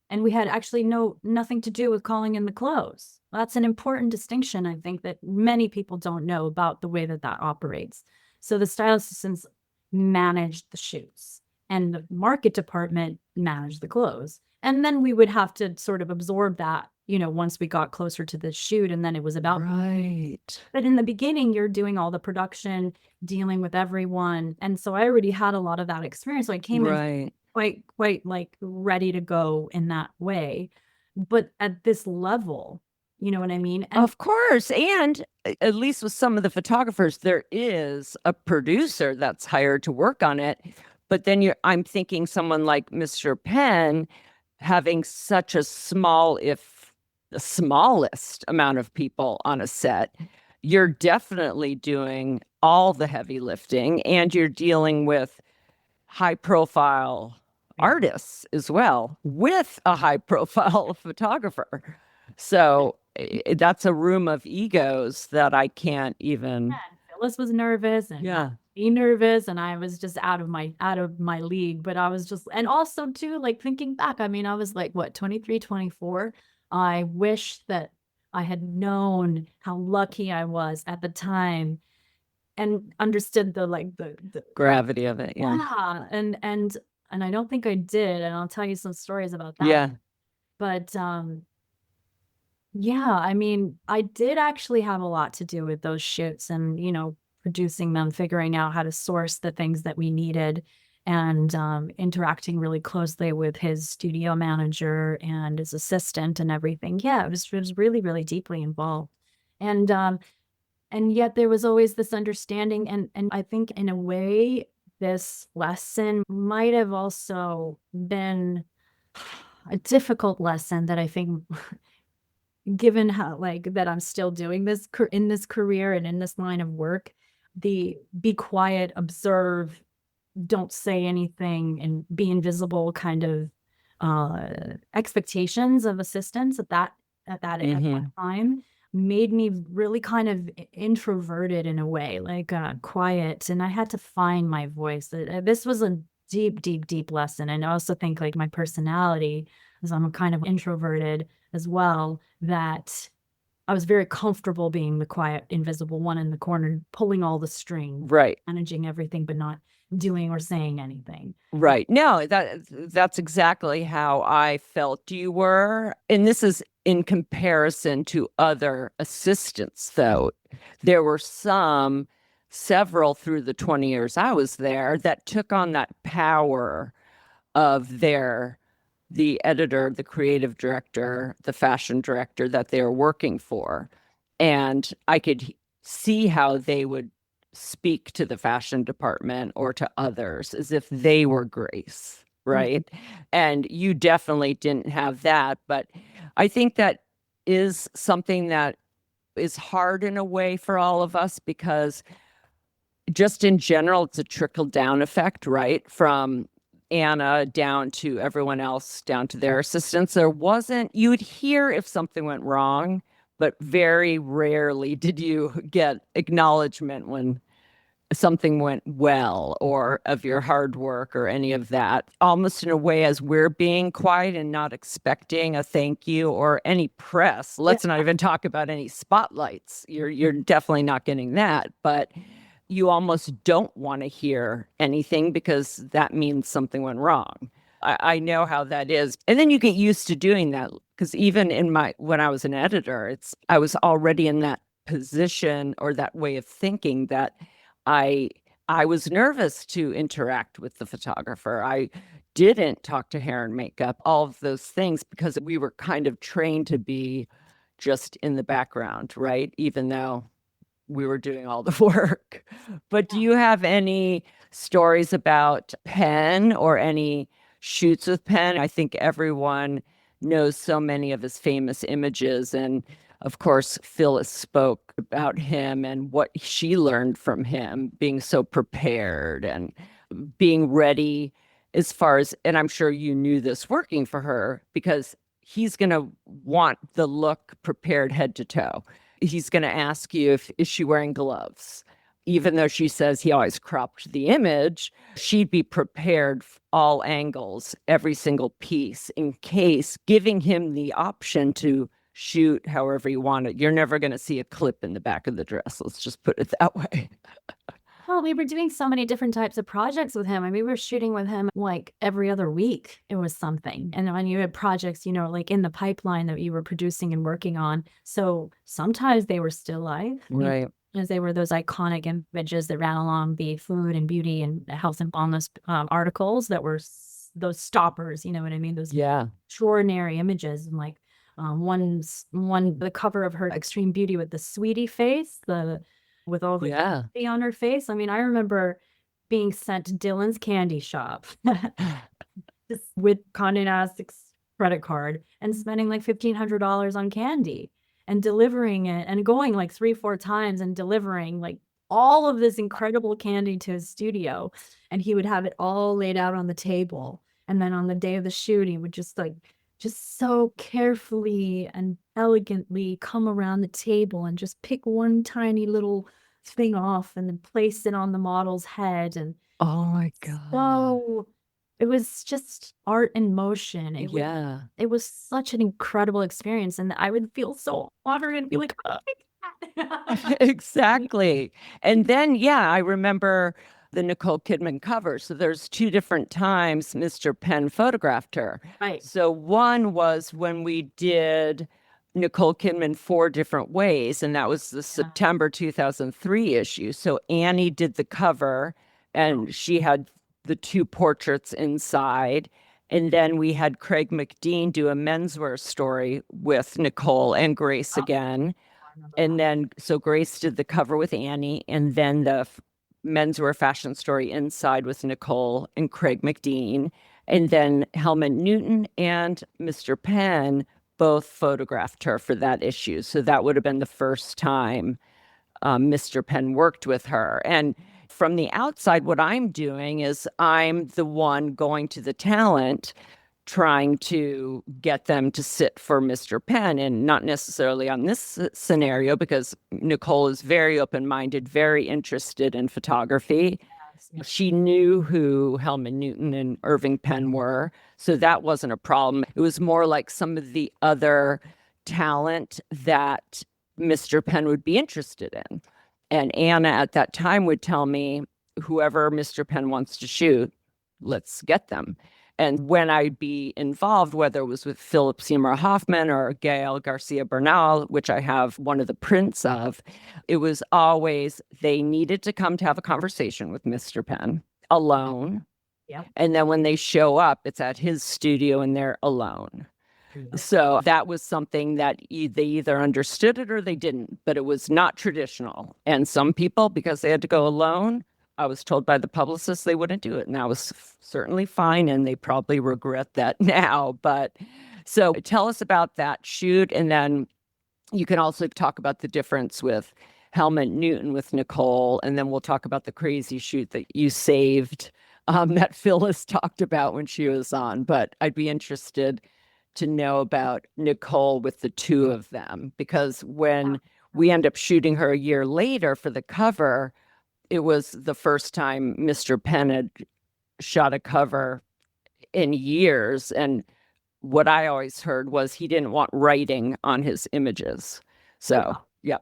And we had actually nothing to do with calling in the clothes. That's an important distinction, I think, that many people don't know about the way that that operates. So the stylist assistants managed the shoots and the market department managed the clothes. And then we would have to sort of absorb that, once we got closer to the shoot, and then it was about. Right. But in the beginning, you're doing all the production, dealing with everyone. And so I already had a lot of that experience. So I came in quite like ready to go in that way. But at this level, you know what I mean? And of course. And at least with some of the photographers, there is a producer that's hired to work on it. But then I'm thinking someone like Mr. Penn having such a small, if the smallest amount of people on a set, you're definitely doing all the heavy lifting and you're dealing with high profile artists as well with a high profile photographer. So that's a room of egos that I can't even. Yeah, Phyllis was nervous and be nervous, and I was just out of my league. But I was just, and also too, like thinking back, I mean, I was like, what, 23, 24. I wish that I had known how lucky I was at the time and understood the gravity of it. Yeah. And I don't think I did. And I'll tell you some stories about that. Yeah. But yeah, I mean, I did actually have a lot to do with those shoots and, producing them, figuring out how to source the things that we needed, and interacting really closely with his studio manager and his assistant and everything. Yeah, it was really, really deeply involved. And yet there was always this understanding. And I think in a way, this lesson might have also been a difficult lesson that I think given how that I'm still doing this in this career and in this line of work, the be quiet, observe, don't say anything, and be invisible kind of expectations of assistants at that time made me really kind of introverted in a way, quiet, and I had to find my voice. This was a deep, deep, deep lesson. And I also think my personality, as I'm kind of introverted as well, that I was very comfortable being the quiet, invisible one in the corner, pulling all the strings, right, managing everything, but not doing or saying anything. Right. No, that's exactly how I felt you were. And this is in comparison to other assistants, though. There were several through the 20 years I was there that took on that power of the editor, the creative director, the fashion director that they were working for. And I could see how they would speak to the fashion department or to others as if they were Grace, right? Mm-hmm. And you definitely didn't have that. But I think that is something that is hard in a way for all of us, because just in general, it's a trickle down effect, right? From Anna down to everyone else, down to their assistants. You would hear if something went wrong, but very rarely did you get acknowledgement when something went well, or of your hard work or any of that. Almost in a way, as we're being quiet and not expecting a thank you or any press. Let's not even talk about any spotlights. You're definitely not getting that, but you almost don't want to hear anything because that means something went wrong. I know how that is. And then you get used to doing that, because even when I was an editor, I was already in that position or that way of thinking that I was nervous to interact with the photographer. I didn't talk to hair and makeup, all of those things, because we were kind of trained to be, just in the background, right? Even though we were doing all the work. But do you have any stories about Penn or any shoots with Penn? I think everyone knows so many of his famous images. And of course, Phyllis spoke about him and what she learned from him, being so prepared and being ready as far as, and I'm sure you knew this working for her because he's going to want the look prepared head to toe. He's going to ask you if is she wearing gloves. Even though she says he always cropped the image, she'd be prepared all angles, every single piece in case, giving him the option to shoot however you want it. You're never going to see a clip in the back of the dress. Let's just put it that way. Well, we were doing so many different types of projects with him. I mean, we were shooting with him like every other week. It was something. And when you had projects, like in the pipeline that you were producing and working on. So sometimes they were still life. Right. As they were those iconic images that ran along the food and beauty and health and wellness articles that were those stoppers, you know what I mean? Those extraordinary images. And like the cover of her Extreme Beauty with the sweetie face, with all the candy on her face. I mean, I remember being sent to Dylan's candy shop just with Condé Nast's credit card and spending like $1,500 on candy and delivering it and going like 3-4 times and delivering like all of this incredible candy to his studio. And he would have it all laid out on the table. And then on the day of the shoot, he would just so carefully and elegantly come around the table and just pick one tiny little thing off and then place it on the model's head. And oh my God. So it was just art in motion. It was such an incredible experience. And I would feel so honored and be like, oh my God. Exactly. And then, I remember the Nicole Kidman cover. So there's 2 different times Mr. Penn photographed her. Right. So one was when we did Nicole Kidman 4 different ways, and that was the September 2003 issue. So Annie did the cover, and she had the 2 portraits inside. And then we had Craig McDean do a menswear story with Nicole and Grace again. And then, so Grace did the cover with Annie, and then the menswear fashion story inside with Nicole and Craig McDean. And then Helmut Newton and Mr. Penn both photographed her for that issue. So that would have been the first time Mr. Penn worked with her. And from the outside, what I'm doing is I'm the one going to the talent, trying to get them to sit for Mr. Penn, and not necessarily on this scenario because Nicole is very open-minded, very interested in photography. She knew who Helmut Newton and Irving Penn were, so that wasn't a problem. It was more like some of the other talent that Mr. Penn would be interested in. And Anna at that time would tell me, whoever Mr. Penn wants to shoot, let's get them. And when I'd be involved, whether it was with Philip Seymour Hoffman or Gael Garcia Bernal, which I have one of the prints of, it was always they needed to come to have a conversation with Mr. Penn alone. Yep. And then when they show up, it's at his studio and they're alone. So that was something that they either understood it or they didn't, but it was not traditional. And some people, because they had to go alone, I was told by the publicist they wouldn't do it. And that was certainly fine. And they probably regret that now. But so tell us about that shoot. And then you can also talk about the difference with Helmut Newton with Nicole. And then we'll talk about the crazy shoot that you saved that Phyllis talked about when she was on. But I'd be interested to know about Nicole with the 2 of them, because when we end up shooting her a year later for the cover, it was the first time Mr. Penn had shot a cover in years. And what I always heard was he didn't want writing on his images. So, yeah.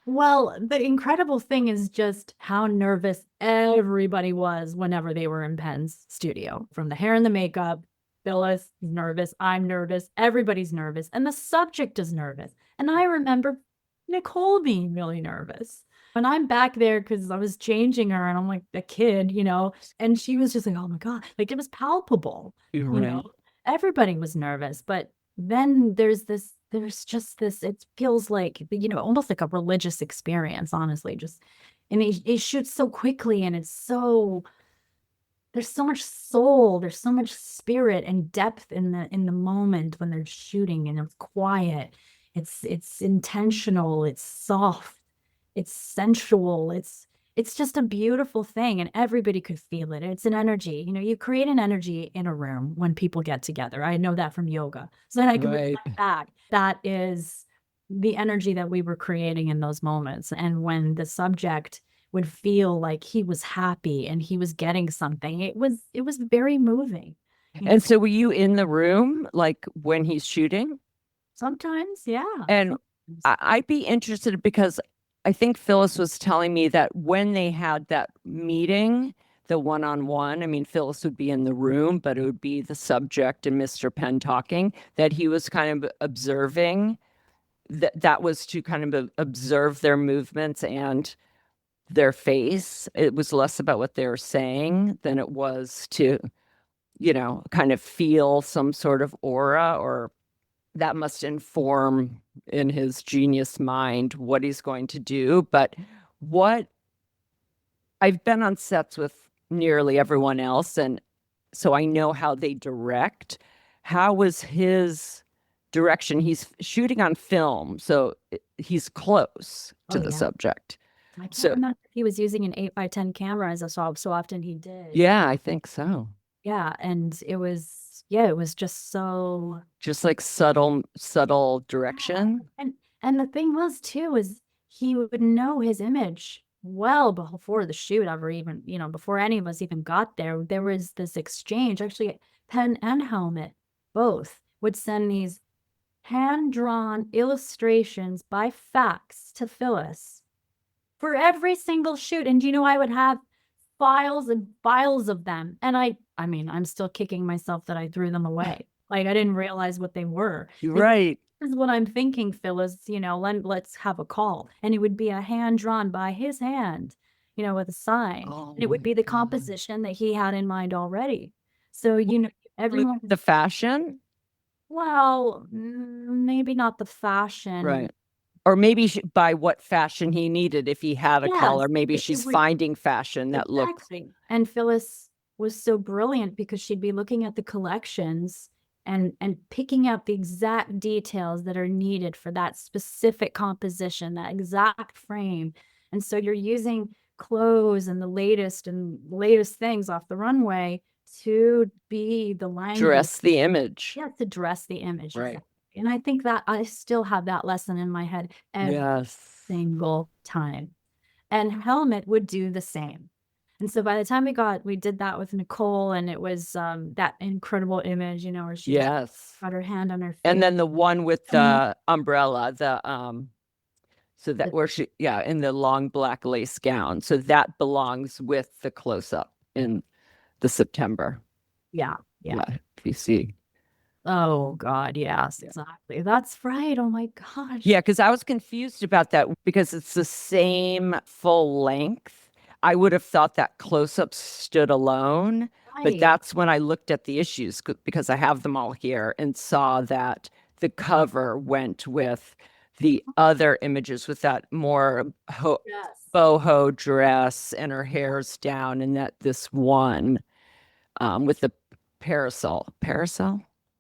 Well, the incredible thing is just how nervous everybody was whenever they were in Penn's studio, from the hair and the makeup. Phyllis is nervous. I'm nervous. Everybody's nervous. And the subject is nervous. And I remember Nicole being really nervous. And I'm back there because I was changing her and I'm like a kid, and she was just like, oh my God, it was palpable. Everybody was nervous. But then there's this there's just this, it feels like, almost like a religious experience, honestly. Just, and it shoots so quickly, and it's so, there's so much soul, there's so much spirit and depth in the moment when they're shooting, and it's quiet. It's intentional, it's soft, it's sensual, it's just a beautiful thing, and everybody could feel it. It's an energy. You create an energy in a room when people get together. I know that from yoga. So then I can Right. reflect back. That is the energy that we were creating in those moments. And when the subject would feel like he was happy and he was getting something, it was very moving. And so were you in the room like when he's shooting? Sometimes, yeah. And Sometimes. I'd be interested because I think Phyllis was telling me that when they had that meeting, the one-on-one, I mean, Phyllis would be in the room, but it would be the subject and Mr. Penn talking, that he was kind of observing, that was to kind of observe their movements and their face. It was less about what they were saying than it was to, kind of feel some sort of aura, or that must inform in his genius mind what he's going to do. But what I've been on sets with nearly everyone else, and so I know how they direct. How was his direction? He's shooting on film, so he's close to Oh, the yeah. subject. I can't So remember if he was using an 8x10 camera, as I saw so often he did. yeah, I think so. Yeah, and it was just so. Just like subtle direction. And the thing was too is he would know his image well before the shoot ever even, before any of us even got there. There was this exchange. Actually, Penn and Helmut both would send these hand-drawn illustrations by fax to Phyllis for every single shoot. And I would have files and files of them. And I mean, I'm still kicking myself that I threw them away. Like, I didn't realize what they were. You're right. This is what I'm thinking, Phyllis, let's have a call. And it would be a hand drawn by his hand, with a sign. Oh And it would my be the God. composition that he had in mind already. So, everyone, The fashion, well, maybe not the fashion. right? Or maybe by what fashion he needed. If he had a Yes, color, maybe it she's would. finding fashion that looks Exactly. And Phyllis was so brilliant because she'd be looking at the collections and picking out the exact details that are needed for that specific composition, that exact frame. And so you're using clothes and the latest things off the runway to be the language. dress the image. Yeah, to dress the image. Right. Exactly. And I think that I still have that lesson in my head every Yes. single time. And Helmut would do the same. And so by the time we did that with Nicole, and it was that incredible image, where she Yes. got her hand on her face. And then the one with the umbrella, so that The- where she, yeah, in the long black lace gown. So that belongs with the close up in the September. yeah. If you see. Oh God, yes, Yeah. exactly. That's right. Oh my gosh. Yeah, because I was confused about that because it's the same full length. I would have thought that close up stood alone, but Right. that's when I looked at the issues because I have them all here and saw that the cover went with the other images with that more Yes. boho dress and her hair's down, and that this one with the parasol,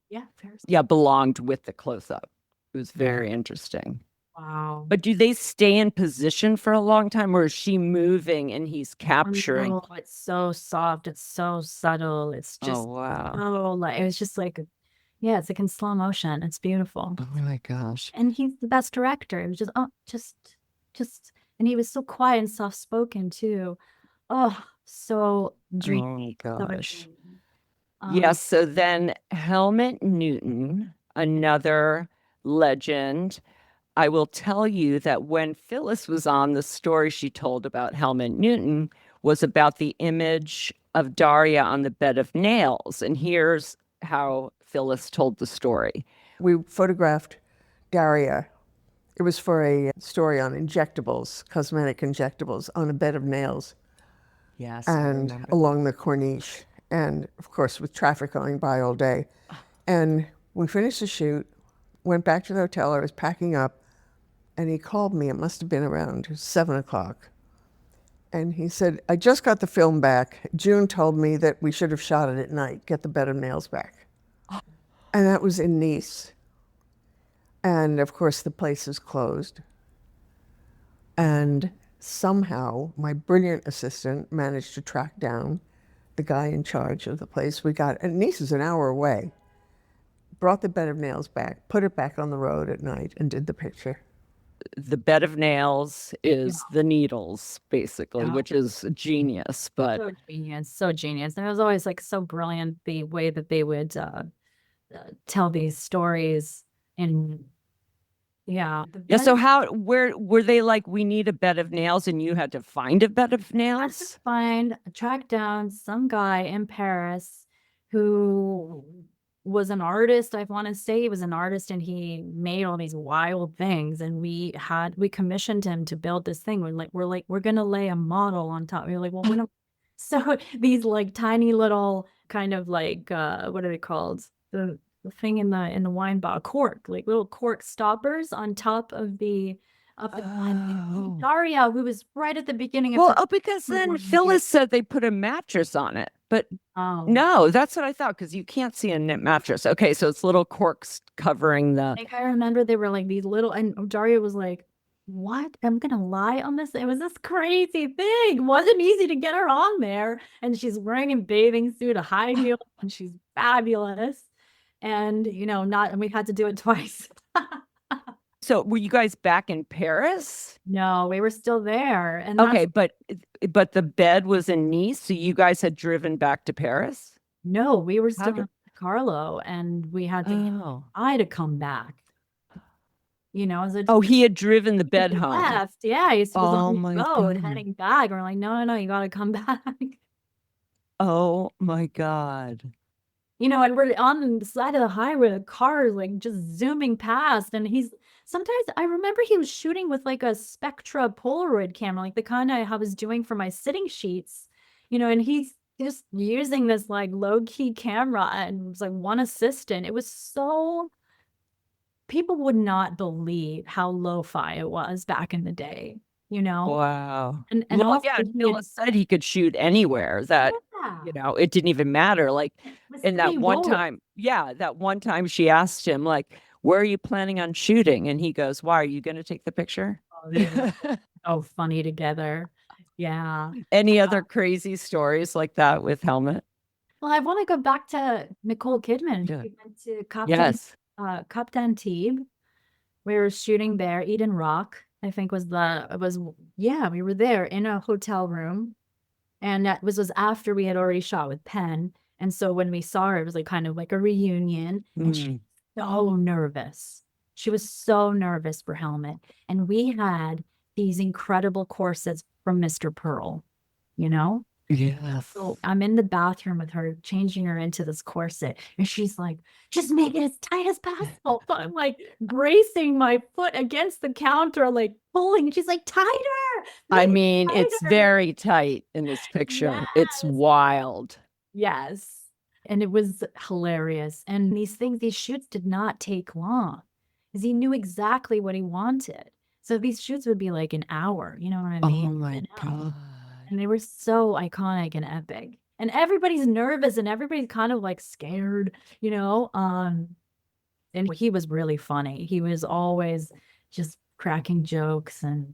Yeah. Paris. yeah, belonged with the close up. It was very interesting. Wow. But do they stay in position for a long time, or is she moving and he's capturing? Oh, it's so soft. It's so subtle. It's Oh, just, wow. like, it was just like, yeah, it's like in slow motion. It's beautiful. Oh my gosh. And he's the best director. It was just, and he was so quiet and soft spoken too. Oh, so dreamy. Oh So gosh. dreamy. Yes. So then Helmut Newton, another legend. I will tell you that when Phyllis was on, the story she told about Helmut Newton was about the image of Daria on the bed of nails. And here's how Phyllis told the story. We photographed Daria. It was for a story on injectables, cosmetic injectables, on a bed of nails Yes. and along the corniche. And of course, with traffic going by all day. And we finished the shoot. Went back to the hotel. I was packing up, and he called me. It must have been around 7 o'clock. And he said, I just got the film back. June told me that we should have shot it at night, get the bed of nails back. And that was in Nice. And of course, the place is closed. And somehow, my brilliant assistant managed to track down the guy in charge of the place. And Nice is an hour away. Brought the bed of nails back, put it back on the road at night, and did the picture. The bed of nails is the needles, basically, Yeah. which is genius. But So genius. And it was always like so brilliant the way that they would tell these stories. And yeah. yeah, so where were they like, we need a bed of nails, and you had to find a bed of I had to nails? track down some guy in Paris who was an artist. I want to say he was an artist, and he made all these wild things. And we commissioned him to build this thing. We're gonna lay a model on top. We were like, well, we don't. So these like tiny little kind of like what are they called? The thing in the wine bottle, cork, like little cork stoppers on top of the Oh. Daria, who was right at the beginning of Well, because then Mhm. Phyllis said they put a mattress on it. But oh no, that's what I thought, because you can't see a knit mattress. Okay, so it's little corks covering the. like I remember they were like these little, and Daria was like, what? I'm gonna lie on this? It was this crazy thing. It wasn't easy to get her on there. And she's wearing a bathing suit, a high heel, and she's fabulous. And and we had to do it twice. So were you guys back in Paris? No, we were still there. And Okay, but the bed was in Nice, so you guys had driven back to Paris? no, we were How still did- in Carlo, and we had to Oh. I to come back. As a Oh, he had driven the bed he home. left. Yeah, he was Oh on the my boat God. heading back. We're like, no, you gotta come back. Oh my God. And we're on the side of the highway, the car is like just zooming past. And sometimes I remember he was shooting with like a Spectra Polaroid camera, like the kind I was doing for my sitting sheets, and he's just using this like low key camera, and it was like one assistant. It was so, people would not believe how lo-fi it was back in the day, Wow. and Well, also yeah, he had- Phyllis said he could shoot anywhere, that, Yeah. it didn't even matter. Like, Was and that pretty one woke. time, she asked him, like, where are you planning on shooting? And he goes, why, are you going to take the picture? Oh, they were so funny together. Yeah. Any other crazy stories like that with Helmut? Well, I want to go back to Nicole Kidman. Yeah. We went to Cap Yes. d'Antibes. We were shooting there. Eden Rock, I think we were there in a hotel room. And that was after we had already shot with Penn. And so when we saw her, it was like kind of like a reunion. And she was so nervous. She was so nervous for Helmut. And we had these incredible corsets from Mr. Pearl, Yes. So I'm in the bathroom with her, changing her into this corset. And she's like, just make it as tight as possible. So I'm like bracing my foot against the counter, like pulling. And she's like, tighter. I make it mean, it's tighter." very tight in this picture. It's Yes. wild. Yes. And it was hilarious. And these shoots did not take long because he knew exactly what he wanted. So these shoots would be like an hour, you know what I mean? Oh my An hour. God. And they were so iconic and epic. And everybody's nervous and everybody's kind of like scared, and he was really funny. He was always just cracking jokes and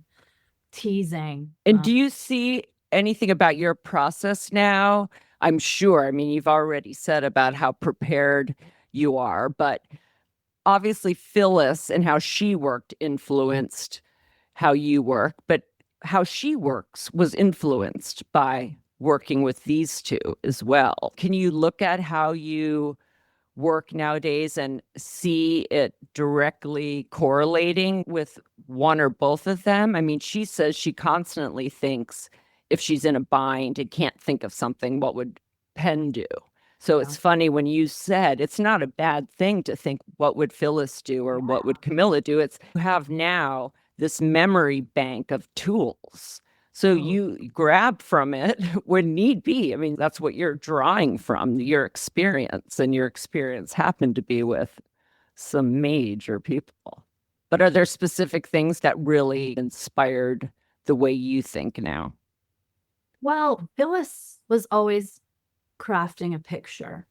teasing. And do you see anything about your process now? I'm sure, I mean, you've already said about how prepared you are, but obviously Phyllis and how she worked influenced how you work, but how she works was influenced by working with these two as well. Can you look at how you work nowadays and see it directly correlating with one or both of them? I mean, she says she constantly thinks if she's in a bind and can't think of something, what would Penn do? So it's funny when you said it's not a bad thing to think, what would Phyllis do or what would Camilla do? It's you have now this memory bank of tools. So you grab from it when need be. I mean, that's what you're drawing from, your experience, and your experience happened to be with some major people. But are there specific things that really inspired the way you think now? Well, Phyllis was always crafting a picture.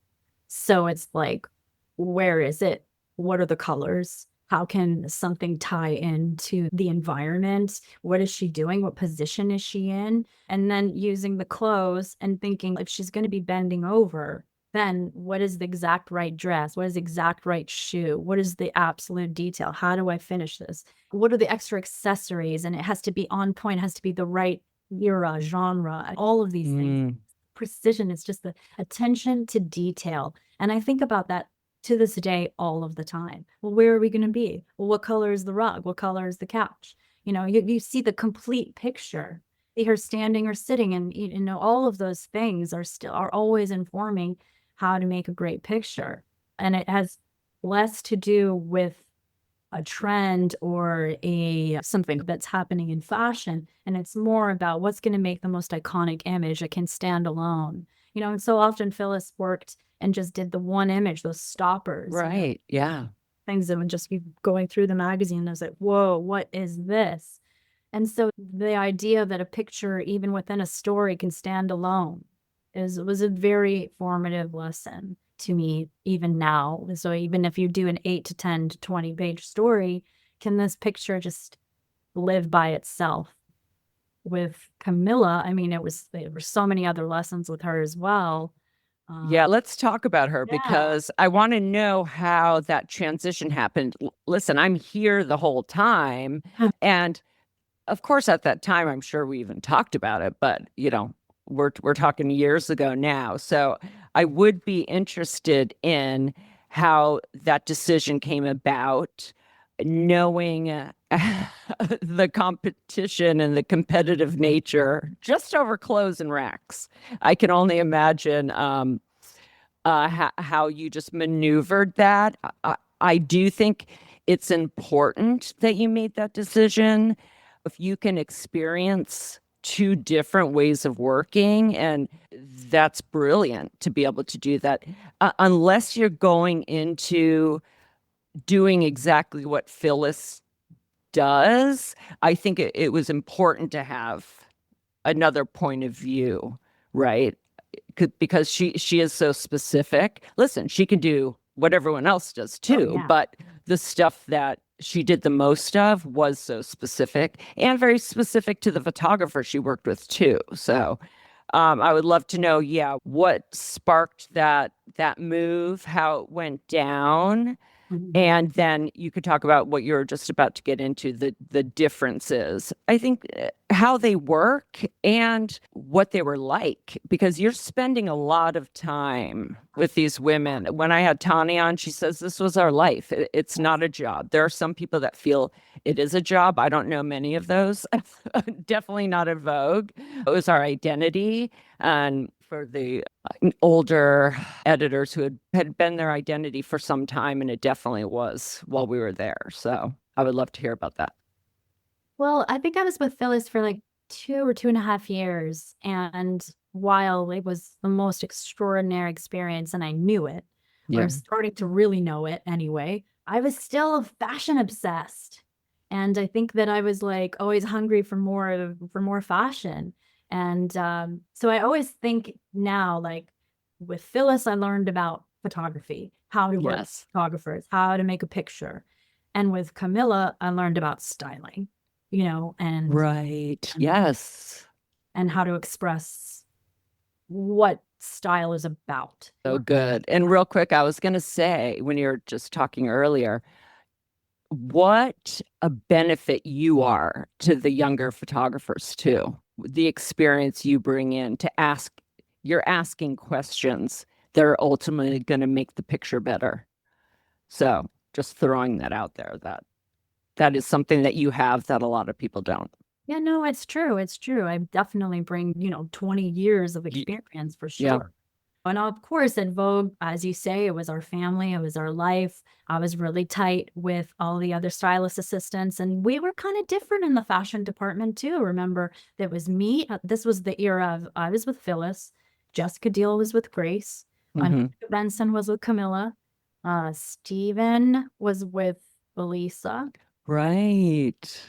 So it's like, where is it? What are the colors? How can something tie into the environment? What is she doing? What position is she in? And then using the clothes and thinking if she's going to be bending over, then what is the exact right dress? What is the exact right shoe? What is the absolute detail? How do I finish this? What are the extra accessories? And it has to be on point, it has to be the right era, genre, all of these things. Precision is just the attention to detail. And I think about that to this day all of the time. Well, where are we going to be? Well, what color is the rug? What color is the couch? You see the complete picture. See her standing or sitting, and all of those things are always informing how to make a great picture. And it has less to do with a trend or something that's happening in fashion, and it's more about what's going to make the most iconic image that can stand alone. And so often Phyllis worked and just did the one image, those stoppers, Right. Yeah. things that would just be going through the magazine. And I was like, whoa, what is this? And so the idea that a picture, even within a story, can stand alone was a very formative lesson to me, even now. So even if you do an 8 to 10 to 20 page story, can this picture just live by itself? With Camilla, I mean, there were so many other lessons with her as well. Yeah, let's talk about her Yeah. because I want to know how that transition happened. Listen, I'm here the whole time. And of course, at that time, I'm sure we even talked about it, but we're talking years ago now. So I would be interested in how that decision came about, knowing the competition and the competitive nature just over clothes and racks. I can only imagine how you just maneuvered that. I do think it's important that you made that decision. If you can experience two different ways of working, and that's brilliant to be able to do that, unless you're going into doing exactly what Phyllis does. I think it was important to have another point of view, right? Because she is so specific. Listen, she can do what everyone else does too, but the stuff that she did the most of was so specific and very specific to the photographer she worked with too. So I would love to know, what sparked that move, how it went down. And then you could talk about what you're just about to get into, the differences. I think how they work and what they were like, because you're spending a lot of time with these women. When I had Tani on, she says, this was our life. It's not a job. There are some people that feel it is a job. I don't know many of those. Definitely not at Vogue. It was our identity. And for the older editors who had been their identity for some time, and it definitely was while we were there. So I would love to hear about that. Well, I think I was with Phyllis for like 2 or 2.5 years. And while it was the most extraordinary experience and I knew it, or starting to really know it anyway, I was still fashion obsessed. And I think that I was like always hungry for more fashion. And so I always think now, like with Phyllis, I learned about photography, how to work with photographers, how to make a picture. And with Camilla, I learned about styling, and and how to express what style is about. So good. And real quick, I was going to say, when you were just talking earlier, what a benefit you are to the younger photographers too. The experience you bring in to you're asking questions that are ultimately going to make the picture better. So just throwing that out there, that is something that you have that a lot of people don't. Yeah, no, it's true. It's true. I definitely bring, 20 years of experience for sure. Yeah. And of course, at Vogue, as you say, it was our family, it was our life. I was really tight with all the other stylist assistants, and we were kind of different in the fashion department too. Remember, there was me. This was the era of I was with Phyllis, Jessica Deal was with Grace, Benson was with Camilla, Steven was with Elisa, Right.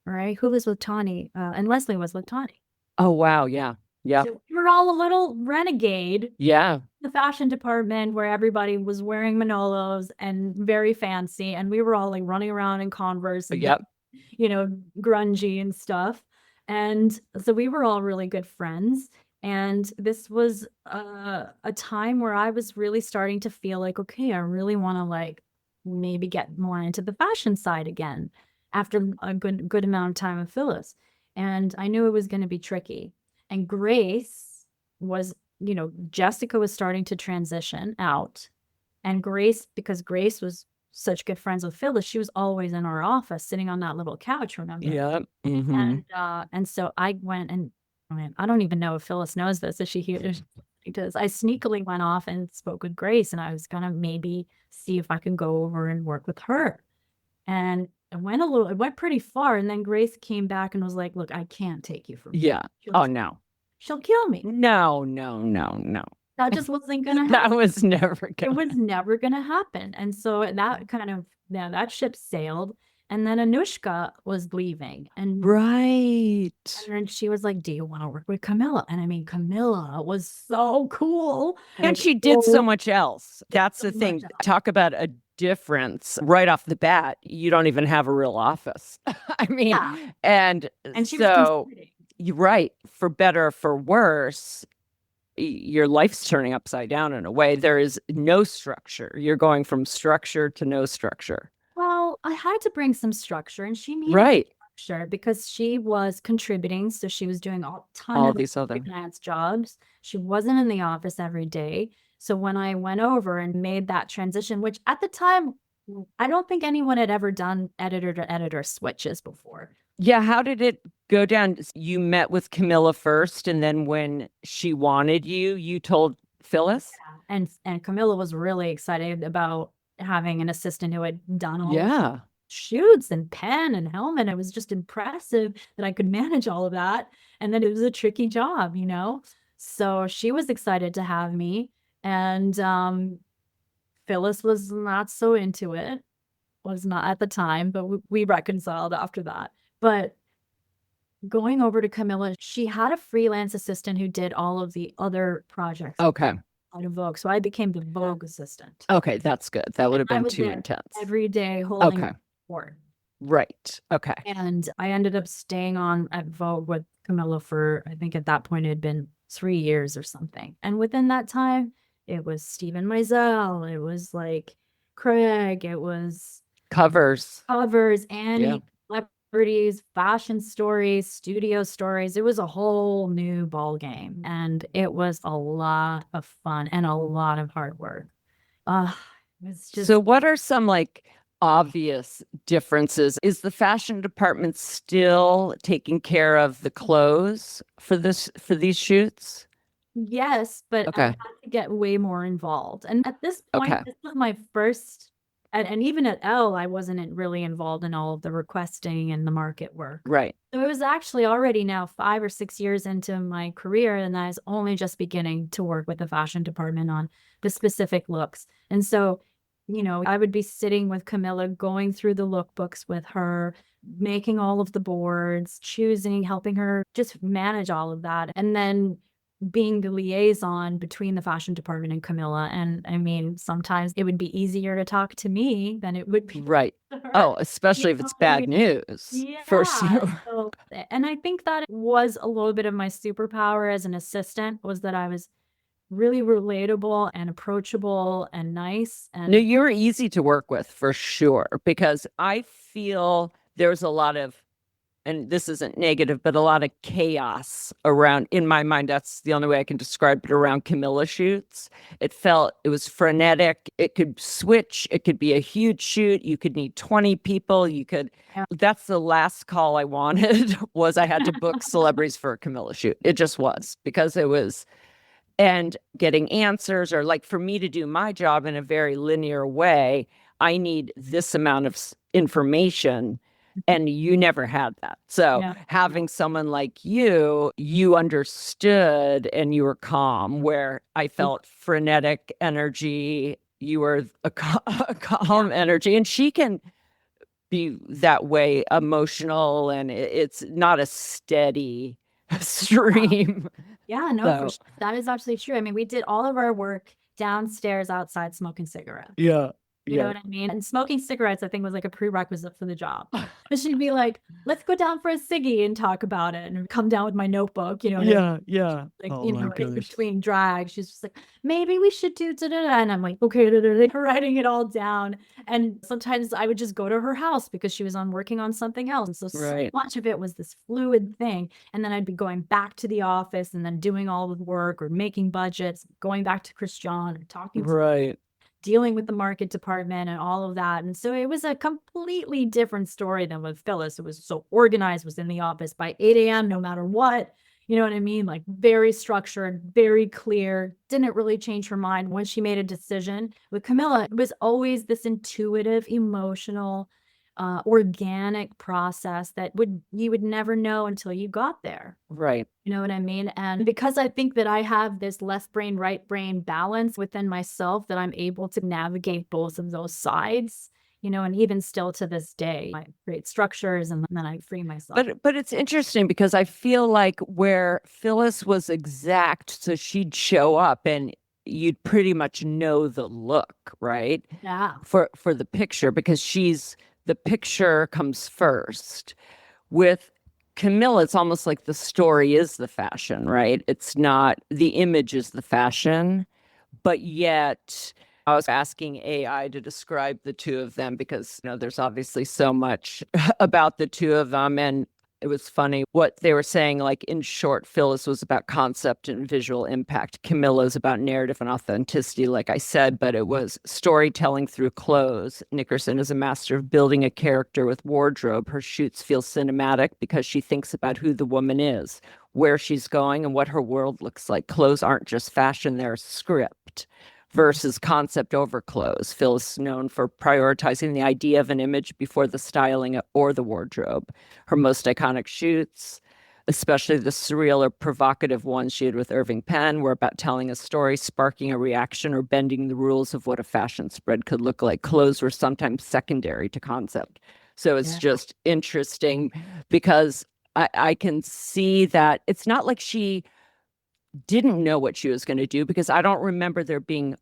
right? Who was with Tawny? And Leslie was with Tawny. Oh, wow. Yeah. Yeah. So we were all a little renegade. Yeah. The fashion department where everybody was wearing Manolos and very fancy, and we were all like running around in Converse and Yep. grungy and stuff. And so we were all really good friends. And this was a time where I was really starting to feel like, okay, I really want to like maybe get more into the fashion side again after a good amount of time with Phyllis. And I knew it was going to be tricky. And Grace was, Jessica was starting to transition out. And Grace, because Grace was such good friends with Phyllis, she was always in our office sitting on that little couch, remember? Yeah. Mm-hmm. And so I went and I don't even know if Phyllis knows this, if she hears she does. I sneakily went off and spoke with Grace, and I was gonna maybe see if I could go over and work with her. And it went pretty far, and then Grace came back and was like, "Look, I can't take you from here. Yeah. Oh, no. She'll kill me." No, no, no, no. That just wasn't gonna happen. That was never It going was never gonna happen. And so that ship sailed. And then Anushka was leaving. And Right. then she was like, "Do you want to work with Camilla?" And I mean, Camilla was so cool. And she did so much else. That's so the thing. much else. Talk about a difference right off the bat. You don't even have a real office. I mean, Yeah. and she was so contributing. you're right. For better or for worse, your life's turning upside down in a way. There is no structure. You're going from structure to no structure. Well, I had to bring some structure, and she needed Right. structure because she was contributing. So she was doing a ton All of these other. freelance jobs. She wasn't in the office every day. So when I went over and made that transition, which at the time, I don't think anyone had ever done editor to editor switches before. Yeah. How did it go down? You met with Camilla first, and then when she wanted you, you told Phyllis? And Camilla was really excited about having an assistant who had done all the Yeah. shoots and Penn and Helmut. It was just impressive that I could manage all of that. And then it was a tricky job, So she was excited to have me. And Phyllis was not so into it, was not at the time, but we reconciled after that. But going over to Camilla, she had a freelance assistant who did all of the other projects Okay. out of Vogue. So I became the Vogue assistant Okay. That's good. That would have I been was too there intense. every day holding Okay. the board. Right. Okay. And I ended up staying on at Vogue with Camilla for, I think at that point it had been 3 years or something. And within that time, it was Stephen Meisel, it was like Craig, it was Covers. Annie, celebrities, fashion stories, studio stories. It was a whole new ball game. And it was a lot of fun and a lot of hard work. It's just So what are some like obvious differences? Is the fashion department still taking care of the clothes for these shoots? yes, but I Okay. had to get way more involved. And at this point, Okay. this was my first, and even at Elle, I wasn't really involved in all of the requesting and the market work. Right. So it was actually already now 5 or 6 years into my career, and I was only just beginning to work with the fashion department on the specific looks. And so, I would be sitting with Camilla, going through the lookbooks with her, making all of the boards, choosing, helping her just manage all of that. And then being the liaison between the fashion department and Camilla. And I mean, sometimes it would be easier to talk to me than it would be Right. to her. Oh, especially if it's bad news. For sure. So, and I think that was a little bit of my superpower as an assistant, was that I was really relatable and approachable and nice. And No, you're easy to work with for sure, because I feel there's a lot of, and this isn't negative, but a lot of chaos around, in my mind. That's the only way I can describe it, around Camilla shoots. It was frenetic. It could switch. It could be a huge shoot. You could need 20 people. That's the last call I wanted was I had to book celebrities for a Camilla shoot. It just was, because it was, and getting answers, or like for me to do my job in a very linear way, I need this amount of information. And you never had that. So having someone like you understood and you were calm, where I felt frenetic energy you are a calm energy, and she can be that way emotional, and it's not a steady stream. Yeah, no, So- for sure. That is absolutely true. I mean, we did all of our work downstairs outside smoking cigarettes. Yeah. You know what I mean? And smoking cigarettes, I think, was like a prerequisite for the job. But she'd be like, let's go down for a ciggy and talk about it, and come down with my notebook, you know. And Yeah. like, Oh you my know, in goodness. between drags, she's just like, maybe we should do da-da-da. And I'm like, okay, da-da-da, writing it all down. And sometimes I would just go to her house because she was working on something else. And so Right. much of it was this fluid thing. And then I'd be going back to the office and then doing all the work or making budgets, going back to Christian or talking to Right. dealing with the market department and all of that. And so it was a completely different story than with Phyllis. It was so organized, was in the office by 8 a.m. no matter what. You know what I mean? Like very structured, very clear, didn't really change her mind when she made a decision. With Camilla, it was always this intuitive, emotional, organic process that you would never know until you got there. Right. You know what I mean? And because I think that I have this left brain, right brain balance within myself, that I'm able to navigate both of those sides, you know, and even still to this day, I create structures and then I free myself. But it's interesting because I feel like where Phyllis was exact, so she'd show up and you'd pretty much know the look, right? Yeah. For the picture, because the picture comes first. With Camilla, it's almost like the story is the fashion, right? It's not, the image is the fashion, but yet I was asking AI to describe the two of them because, you know, there's obviously so much about the two of them. And it was funny what they were saying. Like, in short, Phyllis was about concept and visual impact. Camilla's about narrative and authenticity, like I said, but it was storytelling through clothes. Nickerson is a master of building a character with wardrobe. Her shoots feel cinematic because she thinks about who the woman is, where she's going, and what her world looks like. Clothes aren't just fashion, they're a script. Versus concept over clothes. Phyllis is known for prioritizing the idea of an image before the styling or the wardrobe. Her most iconic shoots, especially the surreal or provocative ones she had with Irving Penn, were about telling a story, sparking a reaction, or bending the rules of what a fashion spread could look like. Clothes were sometimes secondary to concept. So it's just interesting because I can see that it's not like she didn't know what she was going to do, because I don't remember there being,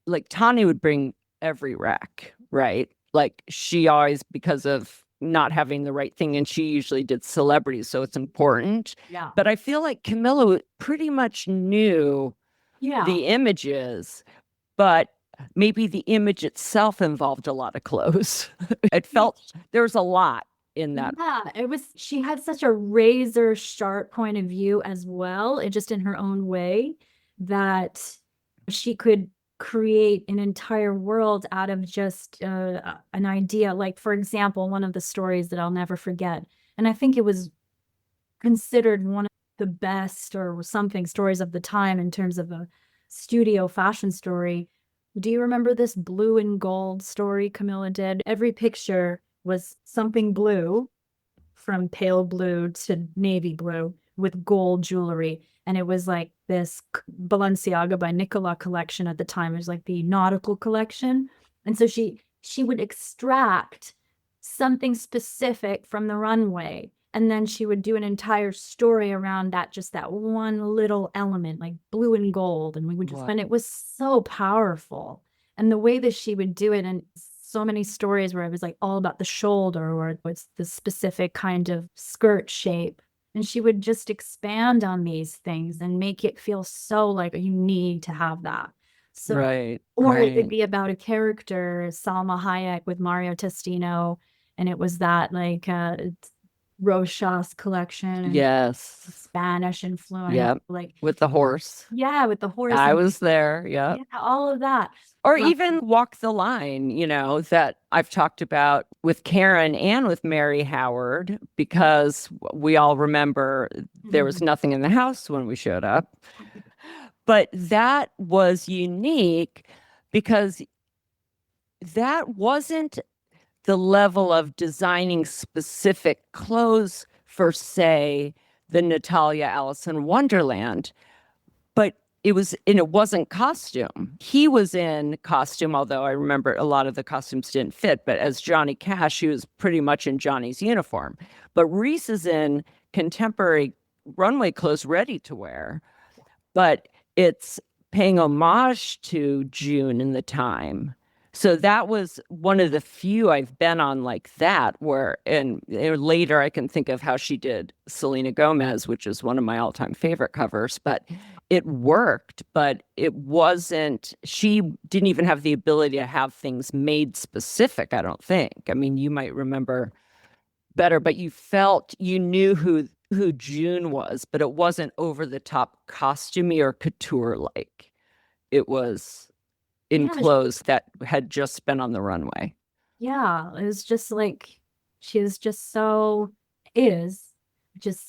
like, Tani would bring every rack, right? Like, she always, because of not having the right thing, and she usually did celebrities, so it's important. Yeah. But I feel like Camilla pretty much knew the images, but maybe the image itself involved a lot of clothes. It felt there was a lot in that. Yeah, she had such a razor sharp point of view as well, and just in her own way, that she could create an entire world out of just an idea. Like, for example, one of the stories that I'll never forget, and I think it was considered one of the best or something stories of the time in terms of a studio fashion story. Do you remember this blue and gold story Camilla did? Every picture was something blue, from pale blue to navy blue, with gold jewelry. And it was like this Balenciaga by Nicola collection at the time. It was like the nautical collection. And so she would extract something specific from the runway, and then she would do an entire story around that, just that one little element, like blue and gold. And we would just, and it was so powerful. And the way that she would do it, and so many stories where it was like all about the shoulder, or it's the specific kind of skirt shape. And she would just expand on these things and make it feel so like you need to have that. So, or it could be about a character, Salma Hayek with Mario Testino, and it was that like Rochas collection. And Spanish influence. Yeah. Like with the horse. Yeah, with the horse. I was there. Yeah. All of that. Or even Walk the Line, you know, that I've talked about with Karen and with Mary Howard, because we all remember there was nothing in the house when we showed up. But that was unique because that wasn't the level of designing specific clothes for, say, the Natalia Alice in Wonderland. But it wasn't costume. He was in costume, although I remember a lot of the costumes didn't fit, but as Johnny Cash, he was pretty much in Johnny's uniform. But Reese is in contemporary runway clothes ready to wear, but it's paying homage to June and the time. So that was one of the few I've been on like that, where, and later I can think of how she did Selena Gomez, which is one of my all-time favorite covers, but it worked, but it wasn't, she didn't even have the ability to have things made specific, I don't think. I mean, you might remember better, but you knew who June was, but it wasn't over the top costumey or couture like. It was in clothes that had just been on the runway. Yeah, it was just like, she is just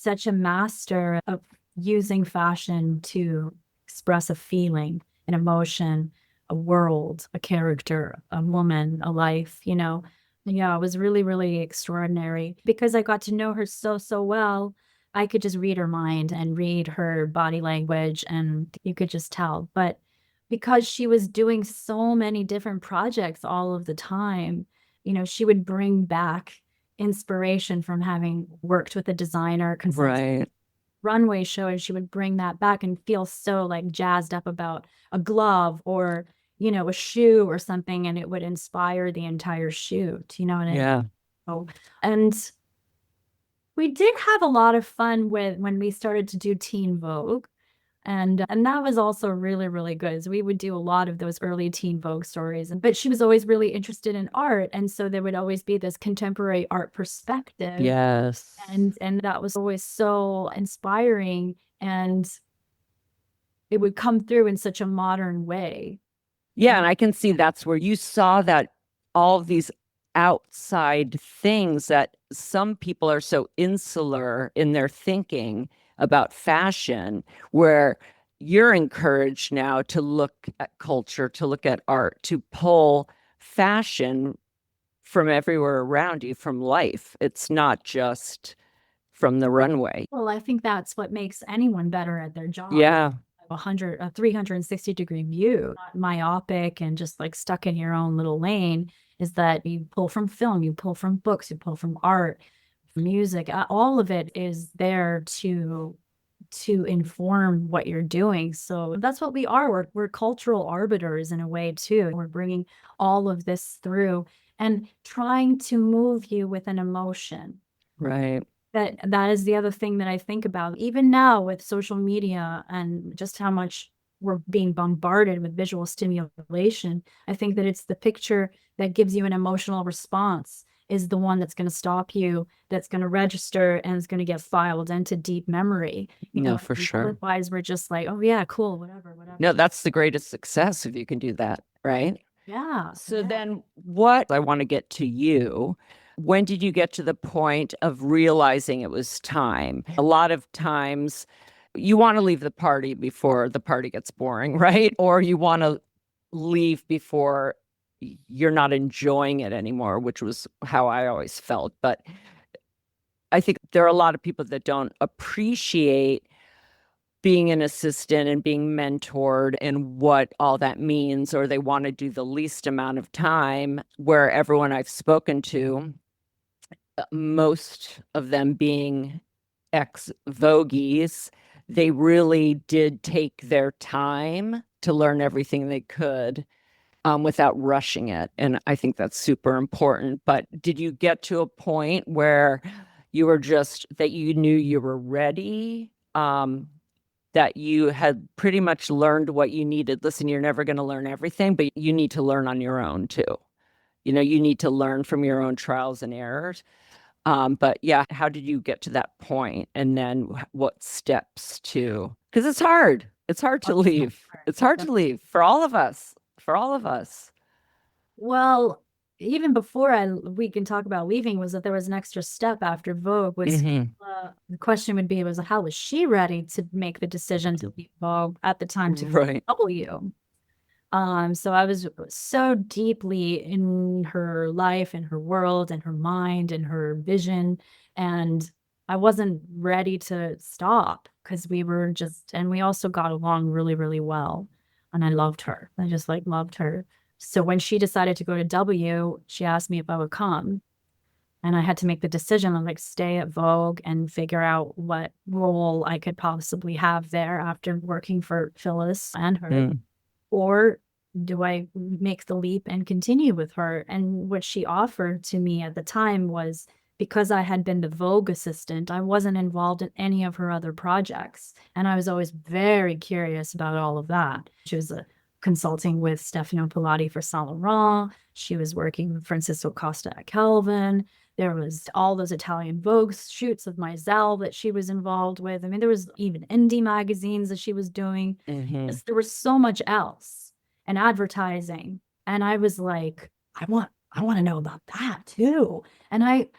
such a master of using fashion to express a feeling, an emotion, a world, a character, a woman, a life, you know. Yeah, it was really, really extraordinary. Because I got to know her so, so well, I could just read her mind and read her body language, and you could just tell. But because she was doing so many different projects all of the time, you know, she would bring back inspiration from having worked with a designer, Right. runway show, and she would bring that back and feel so like jazzed up about a glove or, you know, a shoe or something, and it would inspire the entire shoot, you know. And Yeah. and we did have a lot of fun with when we started to do Teen Vogue. And that was also really, really good. So we would do a lot of those early Teen Vogue stories. But she was always really interested in art. And so there would always be this contemporary art perspective. Yes. And that was always so inspiring. And it would come through in such a modern way. Yeah, and I can see that's where you saw that all of these outside things that some people are so insular in their thinking about fashion, where you're encouraged now to look at culture, to look at art, to pull fashion from everywhere around you, from life. It's not just from the runway. Well, I think that's what makes anyone better at their job. Yeah. A 360-degree view, not myopic and just like stuck in your own little lane, is that you pull from film, you pull from books, you pull from art, music, all of it is there to inform what you're doing. So that's what we are. We're cultural arbiters in a way too. We're bringing all of this through and trying to move you with an emotion. Right. That is the other thing that I think about, even now with social media and just how much we're being bombarded with visual stimulation. I think that it's the picture that gives you an emotional response is the one that's going to stop you, that's going to register, and is going to get filed into deep memory. No, for sure. Otherwise, we're just like, oh yeah, cool, whatever. No, that's the greatest success if you can do that, right? Yeah. So then what I want to get to you, when did you get to the point of realizing it was time? A lot of times you want to leave the party before the party gets boring, right? Or you want to leave before you're not enjoying it anymore, which was how I always felt. But I think there are a lot of people that don't appreciate being an assistant and being mentored and what all that means, or they want to do the least amount of time, where everyone I've spoken to, most of them being ex-Voguies, they really did take their time to learn everything they could without rushing it. And I think that's super important. But did you get to a point where you were just, that you knew you were ready? That you had pretty much learned what you needed? Listen, you're never going to learn everything, but you need to learn on your own too. You know, you need to learn from your own trials and errors. But yeah, how did you get to that point? And then what steps to, because it's hard. It's hard to leave. It's hard to leave for all of us. For all of us. Well, even before we can talk about leaving, was that there was an extra step after Vogue. Was the question would be, was how was she ready to make the decision to leave Vogue at the time to Right. W? So I was so deeply in her life and her world and her mind and her vision, and I wasn't ready to stop because we were just, and we also got along really, really well. And I loved her. I just like loved her. So when she decided to go to W, she asked me if I would come. And I had to make the decision of like stay at Vogue and figure out what role I could possibly have there after working for Phyllis and her. Or do I make the leap and continue with her? And what she offered to me at the time was, because I had been the Vogue assistant, I wasn't involved in any of her other projects. And I was always very curious about all of that. She was consulting with Stefano Pilati for Saint Laurent. She was working with Francisco Costa at Calvin. There was all those Italian Vogue shoots of Mizell that she was involved with. I mean, there was even indie magazines that she was doing. There was so much else, and advertising. And I was like, I want to know about that too. And I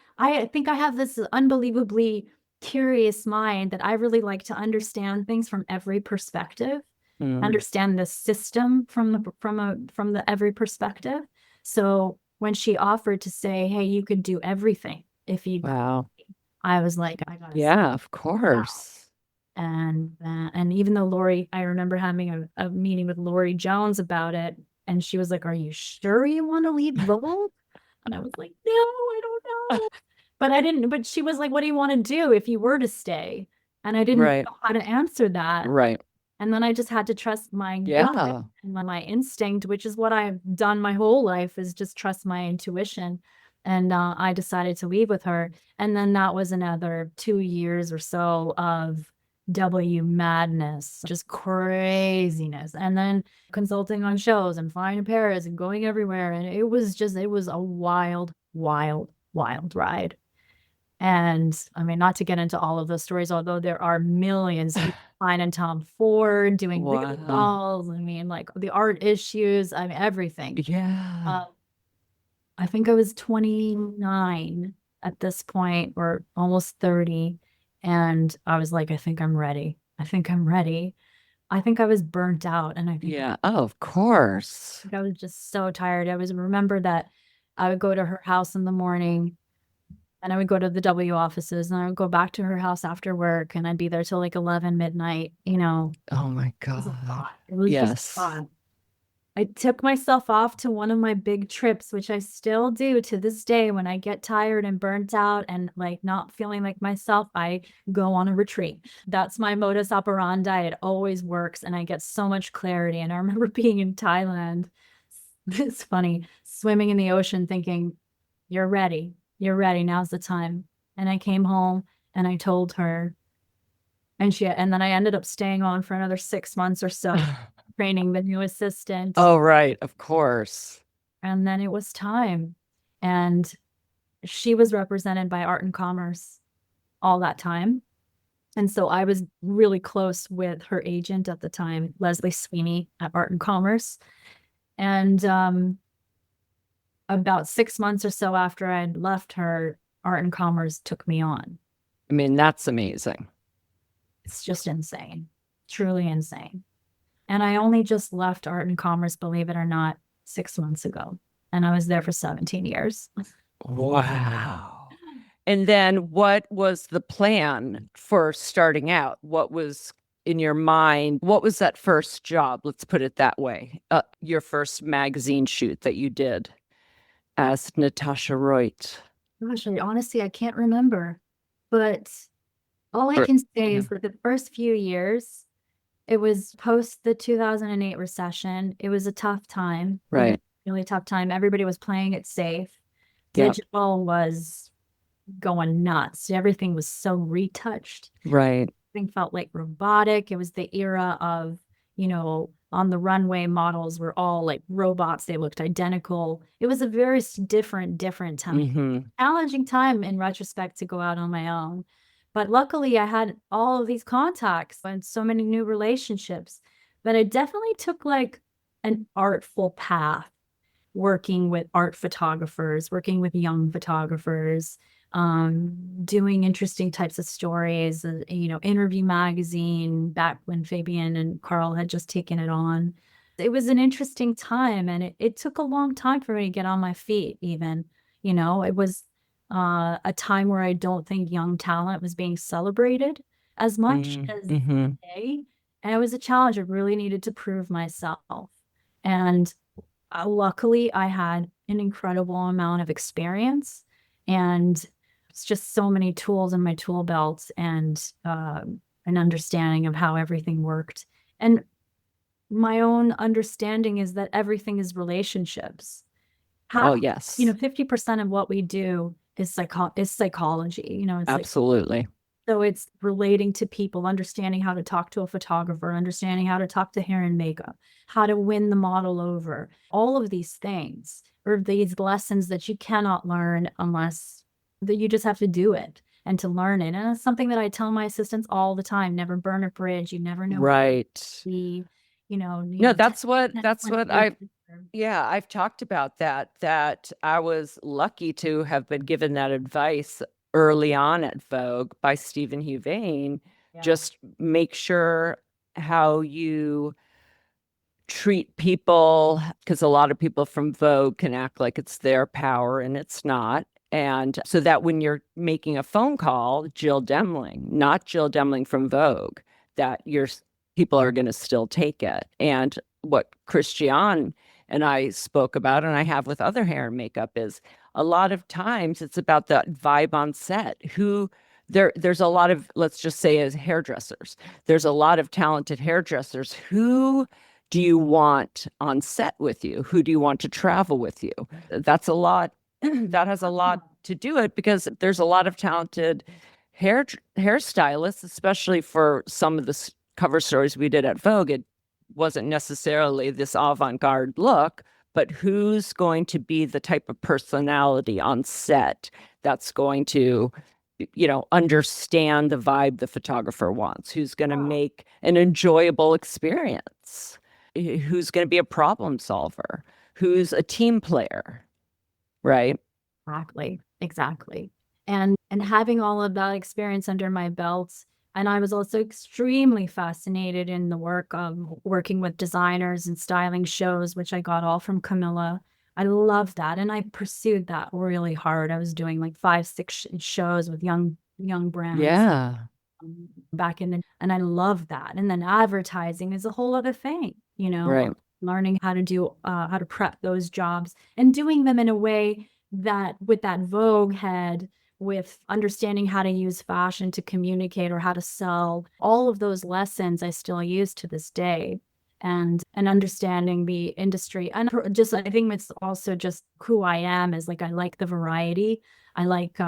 think I have this unbelievably curious mind that I really like to understand things from every perspective, understand the system from the every perspective. So when she offered to say, hey, you could do everything if you, I was like, I gotta say, of course. and even though Lori, I remember having a meeting with Lori Jones about it, and she was like, are you sure you want to leave Vogue? And I was like, no, I don't know. But she was like, what do you want to do if you were to stay? And I didn't know how to answer that. And then I just had to trust my gut and my instinct, which is what I've done my whole life, is just trust my intuition. And I decided to leave with her. And then that was another 2 years or so of W madness, just craziness. And then consulting on shows and flying to Paris and going everywhere. And it was a wild, wild, wild ride. And I mean, not to get into all of those stories, although there are millions, Klein and Tom Ford doing big balls. I mean, like the art issues, I mean, everything. I think I was 29 at this point, or almost 30. And I was like, I think I'm ready. I think I'm ready. I think I was burnt out. And I think of course. I was just so tired. I remember that I would go to her house in the morning, and I would go to the W offices, and I would go back to her house after work, and I'd be there till like 11 midnight, you know. Oh my It was a God. lot. It was just fun. I took myself off to one of my big trips, which I still do to this day. When I get tired and burnt out and like not feeling like myself, I go on a retreat. That's my modus operandi. It always works, and I get so much clarity. And I remember being in Thailand. It's funny, swimming in the ocean thinking, you're ready. You're ready. Now's the time. And I came home and I told her, and then I ended up staying on for another 6 months or so, training the new assistant. Oh, right. Of course. And then it was time. And she was represented by Art and Commerce all that time. And so I was really close with her agent at the time, Leslie Sweeney at Art and Commerce. And about 6 months or so after I'd left her, Art and Commerce took me on. I mean, that's amazing. It's just insane, truly insane. And I only just left Art and Commerce, believe it or not, 6 months ago. And I was there for 17 years. Wow. And then what was the plan for starting out? What was in your mind? What was that first job? Let's put it that way. Your first magazine shoot that you did as Natasha Royt. Gosh, honestly, I can't remember. But all I can say is that the first few years, it was post the 2008 recession. It was a tough time. Right. Really tough time. Everybody was playing it safe. Digital was going nuts. Everything was so retouched. Right. Everything felt like robotic. It was the era of, you know, on the runway models were all like robots. They looked identical. It was a very different time. Challenging time in retrospect to go out on my own. But luckily I had all of these contacts and so many new relationships. But it definitely took like an artful path, working with art photographers, working with young photographers, doing interesting types of stories, you know, Interview magazine back when Fabian and Carl had just taken it on. It was an interesting time, and it took a long time for me to get on my feet even, you know, it was a time where I don't think young talent was being celebrated as much as Mm-hmm. today. And it was a challenge. I really needed to prove myself. And luckily, I had an incredible amount of experience and it's just so many tools in my tool belt and an understanding of how everything worked. And my own understanding is that everything is relationships. Oh, yes. 50% of what we do is psychology. It's like, Absolutely. so it's relating to people, understanding how to talk to a photographer, understanding how to talk to hair and makeup, how to win the model over. All of these things are these lessons that you cannot learn unless that you just have to do it and to learn it. And it's something that I tell my assistants all the time: never burn a bridge. You never know. Right. No, That's what I've talked about that I was lucky to have been given that advice early on at Vogue by Stephen Huvane. Just make sure how you treat people, because a lot of people from Vogue can act like it's their power and it's not. And so that when you're making a phone call, Jill Demling, not Jill Demling from Vogue, that your people are going to still take it. And what Christian and I spoke about, and I have with other hair and makeup, is a lot of times it's about the vibe on set. There's a lot of, let's just say, as hairdressers, there's a lot of talented hairdressers. Who do you want on set with you? Who do you want to travel with you? That's a lot. That has a lot to do it, because there's a lot of talented hairstylists, especially for some of the cover stories we did at Vogue. It wasn't necessarily this avant-garde look, but who's going to be the type of personality on set that's going to understand the vibe the photographer wants, who's going to make an enjoyable experience, who's going to be a problem solver, who's a team player, right? Exactly. And having all of that experience under my belt, and I was also extremely fascinated in the work of working with designers and styling shows, which I got all from Camilla. I love that, and I pursued that really hard. I was doing like 5-6 shows with young brands. Yeah. Back in and I love that. And then advertising is a whole other thing, Right. learning how to prep those jobs and doing them in a way that with that Vogue head, with understanding how to use fashion to communicate or how to sell, all of those lessons I still use to this day. And understanding the industry. And just, I think it's also just who I am, is like, I like the variety. I like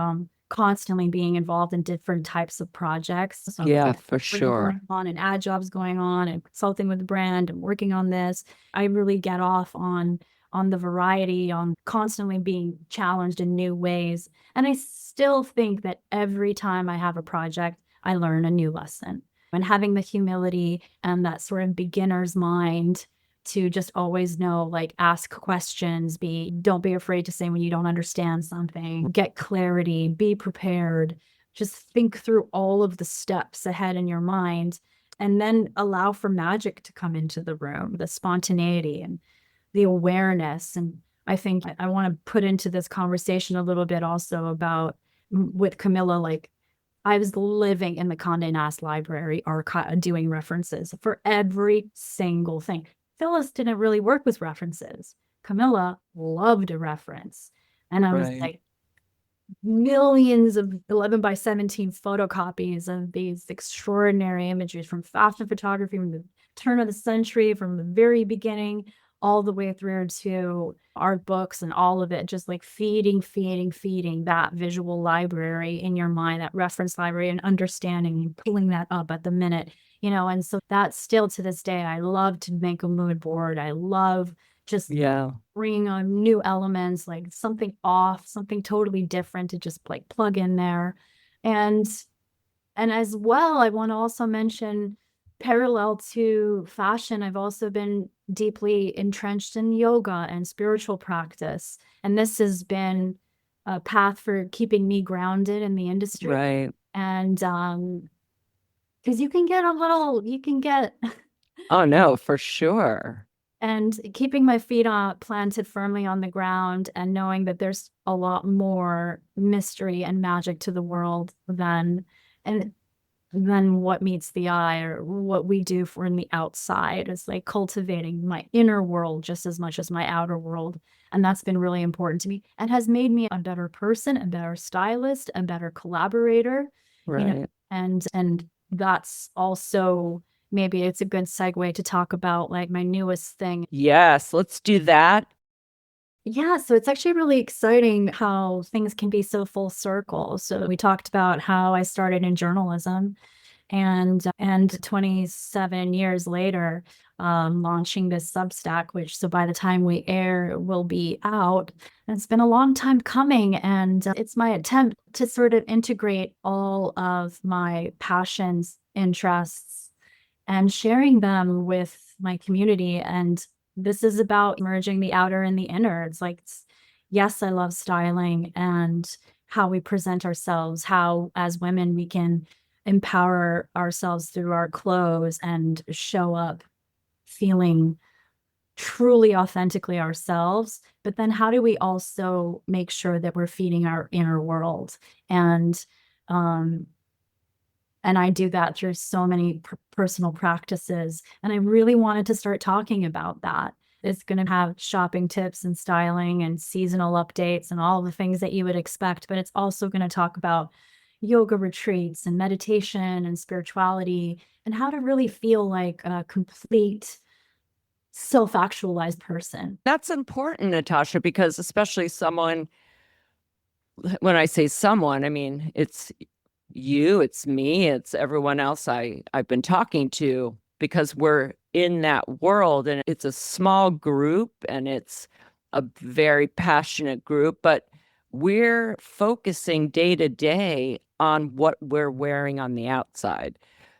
constantly being involved in different types of projects. So Yeah, for sure. going on and ad jobs going on and consulting with the brand and working on this. I really get off on the variety, on constantly being challenged in new ways. And I still think that every time I have a project, I learn a new lesson. And having the humility and that sort of beginner's mind to just always know, like, ask questions, don't be afraid to say when you don't understand something, get clarity, be prepared, just think through all of the steps ahead in your mind, and then allow for magic to come into the room, the spontaneity and the awareness. And I think I want to put into this conversation a little bit also about with Camilla, like, I was living in the Condé Nast library archive doing references for every single thing. Phyllis didn't really work with references. Camilla loved a reference. And I was like, millions of 11 by 17 photocopies of these extraordinary images from fashion photography from the turn of the century, from the very beginning, all the way through to art books and all of it, just like feeding that visual library in your mind, that reference library, and understanding and pulling that up at the minute, and so that's still to this day. I love to make a mood board. I love just bringing on new elements, like something off, something totally different to just like plug in there. And as well, I want to also mention, parallel to fashion, I've also been deeply entrenched in yoga and spiritual practice. And this has been a path for keeping me grounded in the industry. Right. And because you can get Oh no, for sure. And keeping my feet planted firmly on the ground and knowing that there's a lot more mystery and magic to the world than what meets the eye or what we do for in the outside. It's like cultivating my inner world just as much as my outer world. And that's been really important to me and has made me a better person, a better stylist, a better collaborator, Right. and that's also, maybe it's a good segue to talk about like my newest thing. Yes, let's do that. Yeah, so it's actually really exciting how things can be so full circle. So we talked about how I started in journalism and 27 years later, launching this Substack, which so by the time we air it will be out. And it's been a long time coming, and it's my attempt to sort of integrate all of my passions, interests, and sharing them with my community. And this is about merging the outer and the inner. It's like, yes, I love styling and how we present ourselves, how as women we can empower ourselves through our clothes and show up feeling truly authentically ourselves. But then how do we also make sure that we're feeding our inner world? Um, and I do that through so many personal practices. And I really wanted to start talking about that. It's going to have shopping tips and styling and seasonal updates and all the things that you would expect. But it's also going to talk about yoga retreats and meditation and spirituality and how to really feel like a complete self-actualized person. That's important, Natasha, because especially someone, when I say someone, I mean, it's you, it's me, it's everyone else I've been talking to, because we're in that world and it's a small group and it's a very passionate group, but we're focusing day to day on what we're wearing on the outside.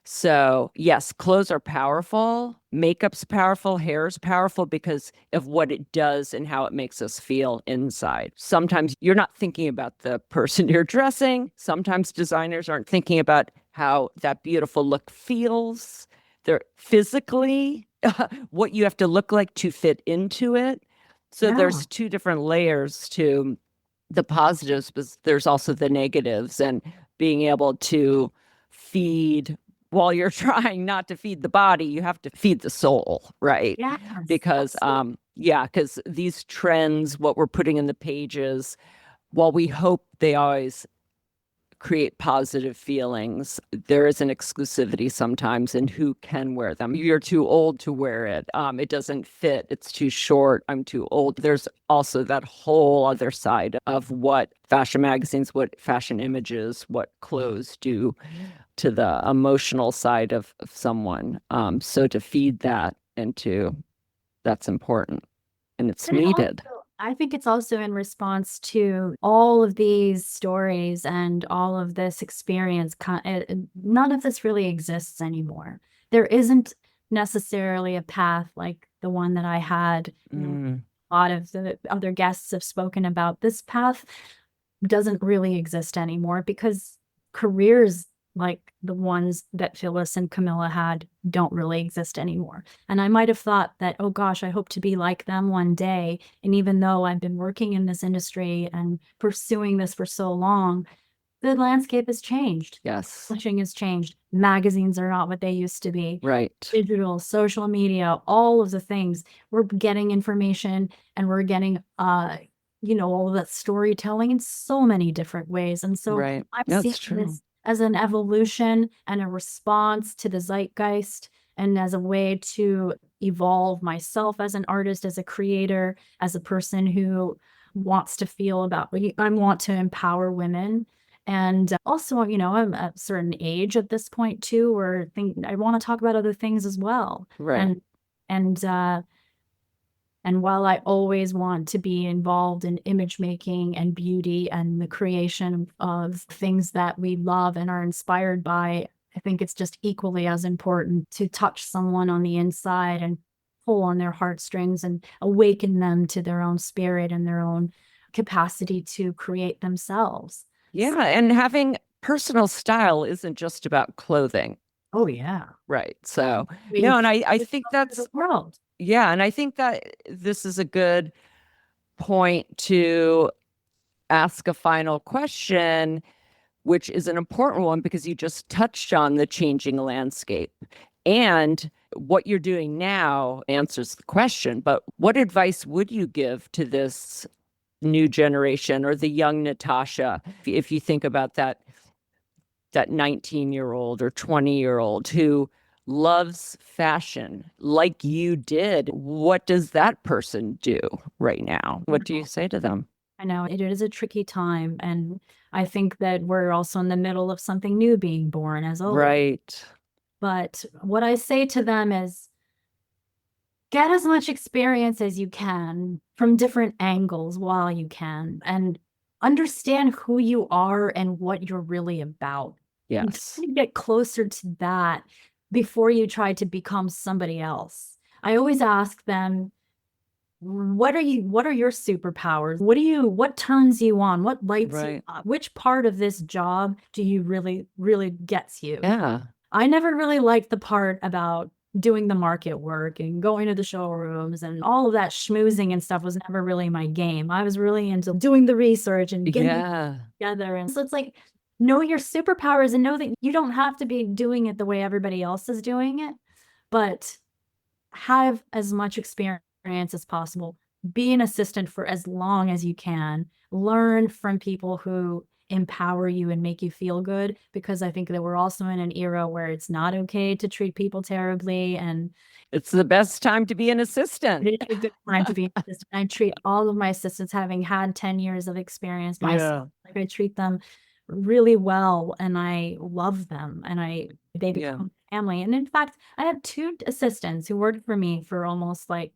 So, yes, clothes are powerful, makeup's powerful, hair's powerful because of what it does and how it makes us feel inside. Sometimes you're not thinking about the person you're dressing. Sometimes designers aren't thinking about how that beautiful look feels. They're physically what you have to look like to fit into it. So Yeah. there's two different layers to the positives, but there's also the negatives, and being able to feed while you're trying not to feed the body, you have to feed the soul, right? Yes, Because absolutely. because these trends, what we're putting in the pages, while we hope they always create positive feelings, there is an exclusivity sometimes in who can wear them. You're too old to wear it. It doesn't fit. It's too short. I'm too old. There's also that whole other side of what fashion magazines, what fashion images, what clothes do to the emotional side of someone. So to feed that into, that's important and it's And needed. I think it's also in response to all of these stories and all of this experience. None of this really exists anymore. There isn't necessarily a path like the one that I had. A lot of the other guests have spoken about. This path doesn't really exist anymore because careers like the ones that Phyllis and Camilla had don't really exist anymore. And I might have thought that, oh gosh, I hope to be like them one day. And even though I've been working in this industry and pursuing this for so long, the landscape has changed. Yes. Publishing has changed. Magazines are not what they used to be. Right. Digital, social media, all of the things. We're getting information and we're getting all of that storytelling in so many different ways. And so Right. I'm That's seeing true. this as an evolution and a response to the zeitgeist and as a way to evolve myself as an artist, as a creator, as a person who wants to feel about, I want to empower women. And also, I'm at a certain age at this point too, where I want to talk about other things as well. Right. And while I always want to be involved in image making and beauty and the creation of things that we love and are inspired by, I think it's just equally as important to touch someone on the inside and pull on their heartstrings and awaken them to their own spirit and their own capacity to create themselves. Yeah. And having personal style isn't just about clothing. Oh, yeah. Right. So, We no, and I think that's the world. Yeah. And I think that this is a good point to ask a final question, which is an important one because you just touched on the changing landscape. And what you're doing now answers the question, but what advice would you give to this new generation or the young Natasha, if you think about that 19-year-old or 20-year-old who loves fashion like you did? What does that person do right now? What do you say to them? I know it is a tricky time. And I think that we're also in the middle of something new being born, as always. Right. But what I say to them is get as much experience as you can from different angles while you can, and understand who you are and what you're really about. And Yes. try to get closer to that before you try to become somebody else. I always ask them, what are your superpowers? What turns you on? What lights you Right. up? Which part of this job do you really gets you? Yeah. I never really liked the part about doing the market work and going to the showrooms, and all of that schmoozing and stuff was never really my game. I was really into doing the research and getting it together. And so it's like, know your superpowers and know that you don't have to be doing it the way everybody else is doing it, but have as much experience as possible. Be an assistant for as long as you can. Learn from people who empower you and make you feel good, because I think that we're also in an era where it's not okay to treat people terribly, and it's the best time to be an assistant. it's a good time to be an assistant. I treat all of my assistants, having had 10 years of experience myself, like I treat them really well, and I love them, and they become family. And in fact, I had 2 assistants who worked for me for almost like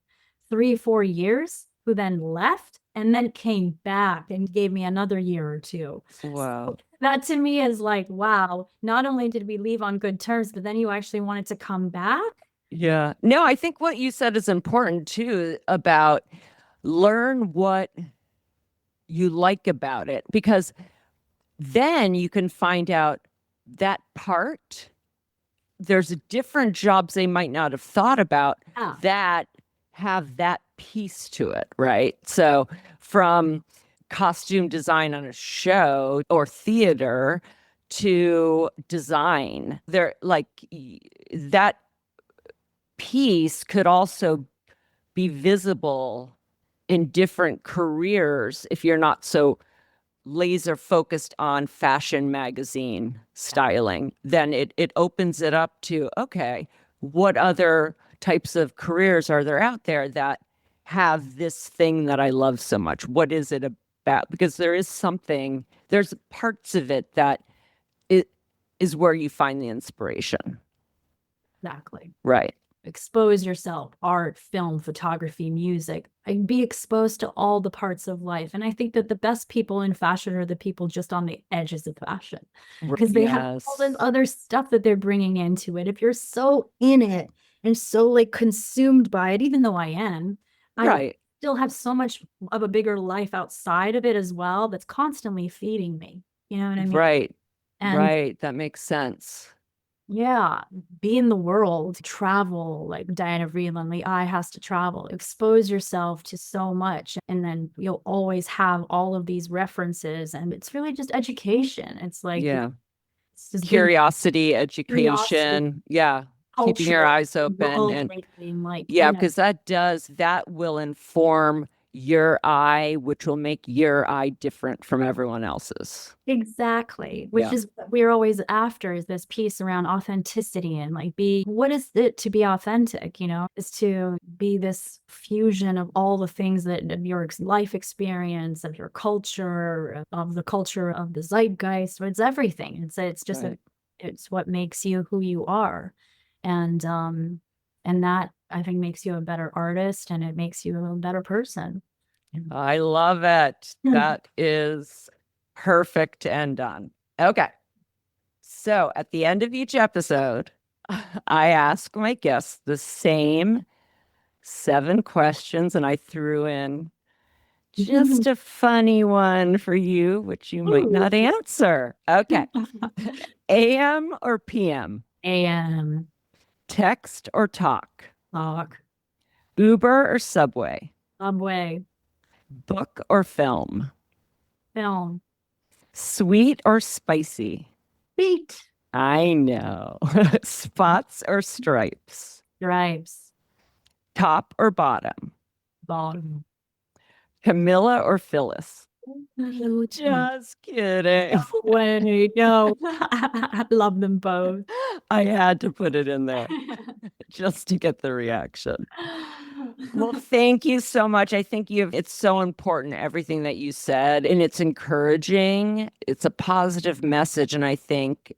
3-4 years, who then left and then came back and gave me another year or 2. Wow. So that to me is like, wow, not only did we leave on good terms, but then you actually wanted to come back. Yeah. No, I think what you said is important too, about learn what you like about it, because then you can find out that part. There's different jobs they might not have thought about that have that piece to it, right? So from costume design on a show or theater to design, they're like, that piece could also be visible in different careers if you're not so laser focused on fashion magazine styling. Then it opens it up to, okay, what other types of careers are there out there that have this thing that I love so much? What is it about? Because there's parts of it that it is where you find the inspiration. Exactly. Right. Expose yourself, art, film, photography, music, and be exposed to all the parts of life. And I think that the best people in fashion are the people just on the edges of fashion, because they have all this other stuff that they're bringing into it. If you're so in it and so like consumed by it, even though I am, I still have so much of a bigger life outside of it as well that's constantly feeding me. You know what I mean? Right. And right. That makes sense. yeah, be in the world, travel, like Diana Vreeland, the eye has to travel, expose yourself to so much. And then you'll always have all of these references. And it's really just education. It's like, it's just curiosity, education. Yeah. Keeping your eyes open. And like, because that will inform your eye, which will make your eye different from everyone else's. Exactly. Which is what we're always after, is this piece around authenticity, and like, what is it to be authentic, is to be this fusion of all the things of your life experience, of your culture, of the culture of the zeitgeist. It's everything. It's just it's what makes you who you are. And that, I think, makes you a better artist, and it makes you a better person. I love it. That is perfect to end on. Okay. So at the end of each episode, I ask my guests the same 7 questions, and I threw in just a funny one for you, which you might not answer. Okay. AM or PM? AM. Text or talk? Talk. Uber or Subway? Subway. Book or film? Film. Sweet or spicy? Beat. I know. Spots or stripes? Stripes. Top or bottom? Bottom. Camilla or Phyllis? Just Just kidding. way. No. I love them both. I had to put it in there just to get the reaction. Well, thank you so much. I think it's so important, everything that you said, and it's encouraging. It's a positive message. And I think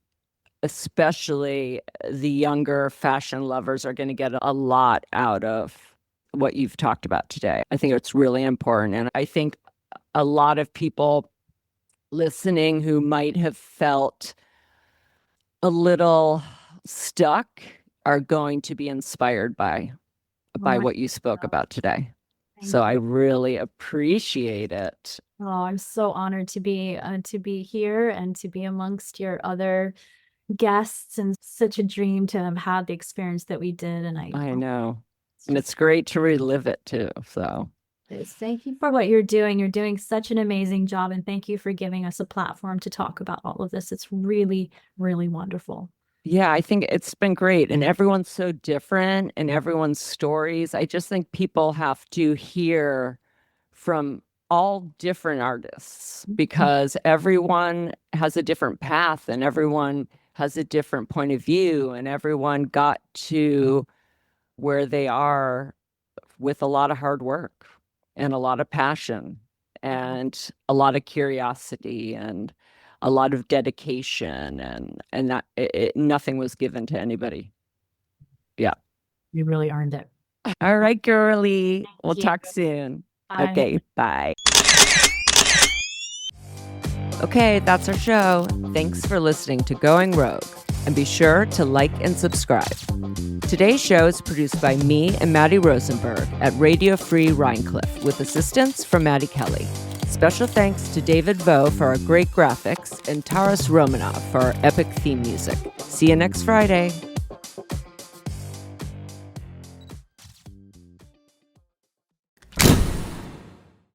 especially the younger fashion lovers are going to get a lot out of what you've talked about today. I think it's really important. And I think a lot of people listening who might have felt a little stuck are going to be inspired by what you spoke about today. So I really appreciate it. Oh, I'm so honored to be here and to be amongst your other guests, and such a dream to have had the experience that we did. And I know. And it's great to relive it too. So thank you for what you're doing. You're doing such an amazing job. And thank you for giving us a platform to talk about all of this. It's really, really wonderful. yeah, I think it's been great. And everyone's so different and everyone's stories. I just think people have to hear from all different artists because everyone has a different path and everyone has a different point of view and everyone got to where they are with a lot of hard work and a lot of passion and a lot of curiosity and a lot of dedication and that nothing was given to anybody. Yeah. You really earned it. All right, girly. We'll you. talk soon. Bye. Okay, bye. Okay, that's our show. Thanks for listening to Going Rogue. And be sure to like and subscribe. Today's show is produced by me and Maddie Rosenberg at Radio Free Rhinecliff with assistance from Maddie Kelly. Special thanks to David Vo for our great graphics and Taras Romanov for our epic theme music. See you next Friday.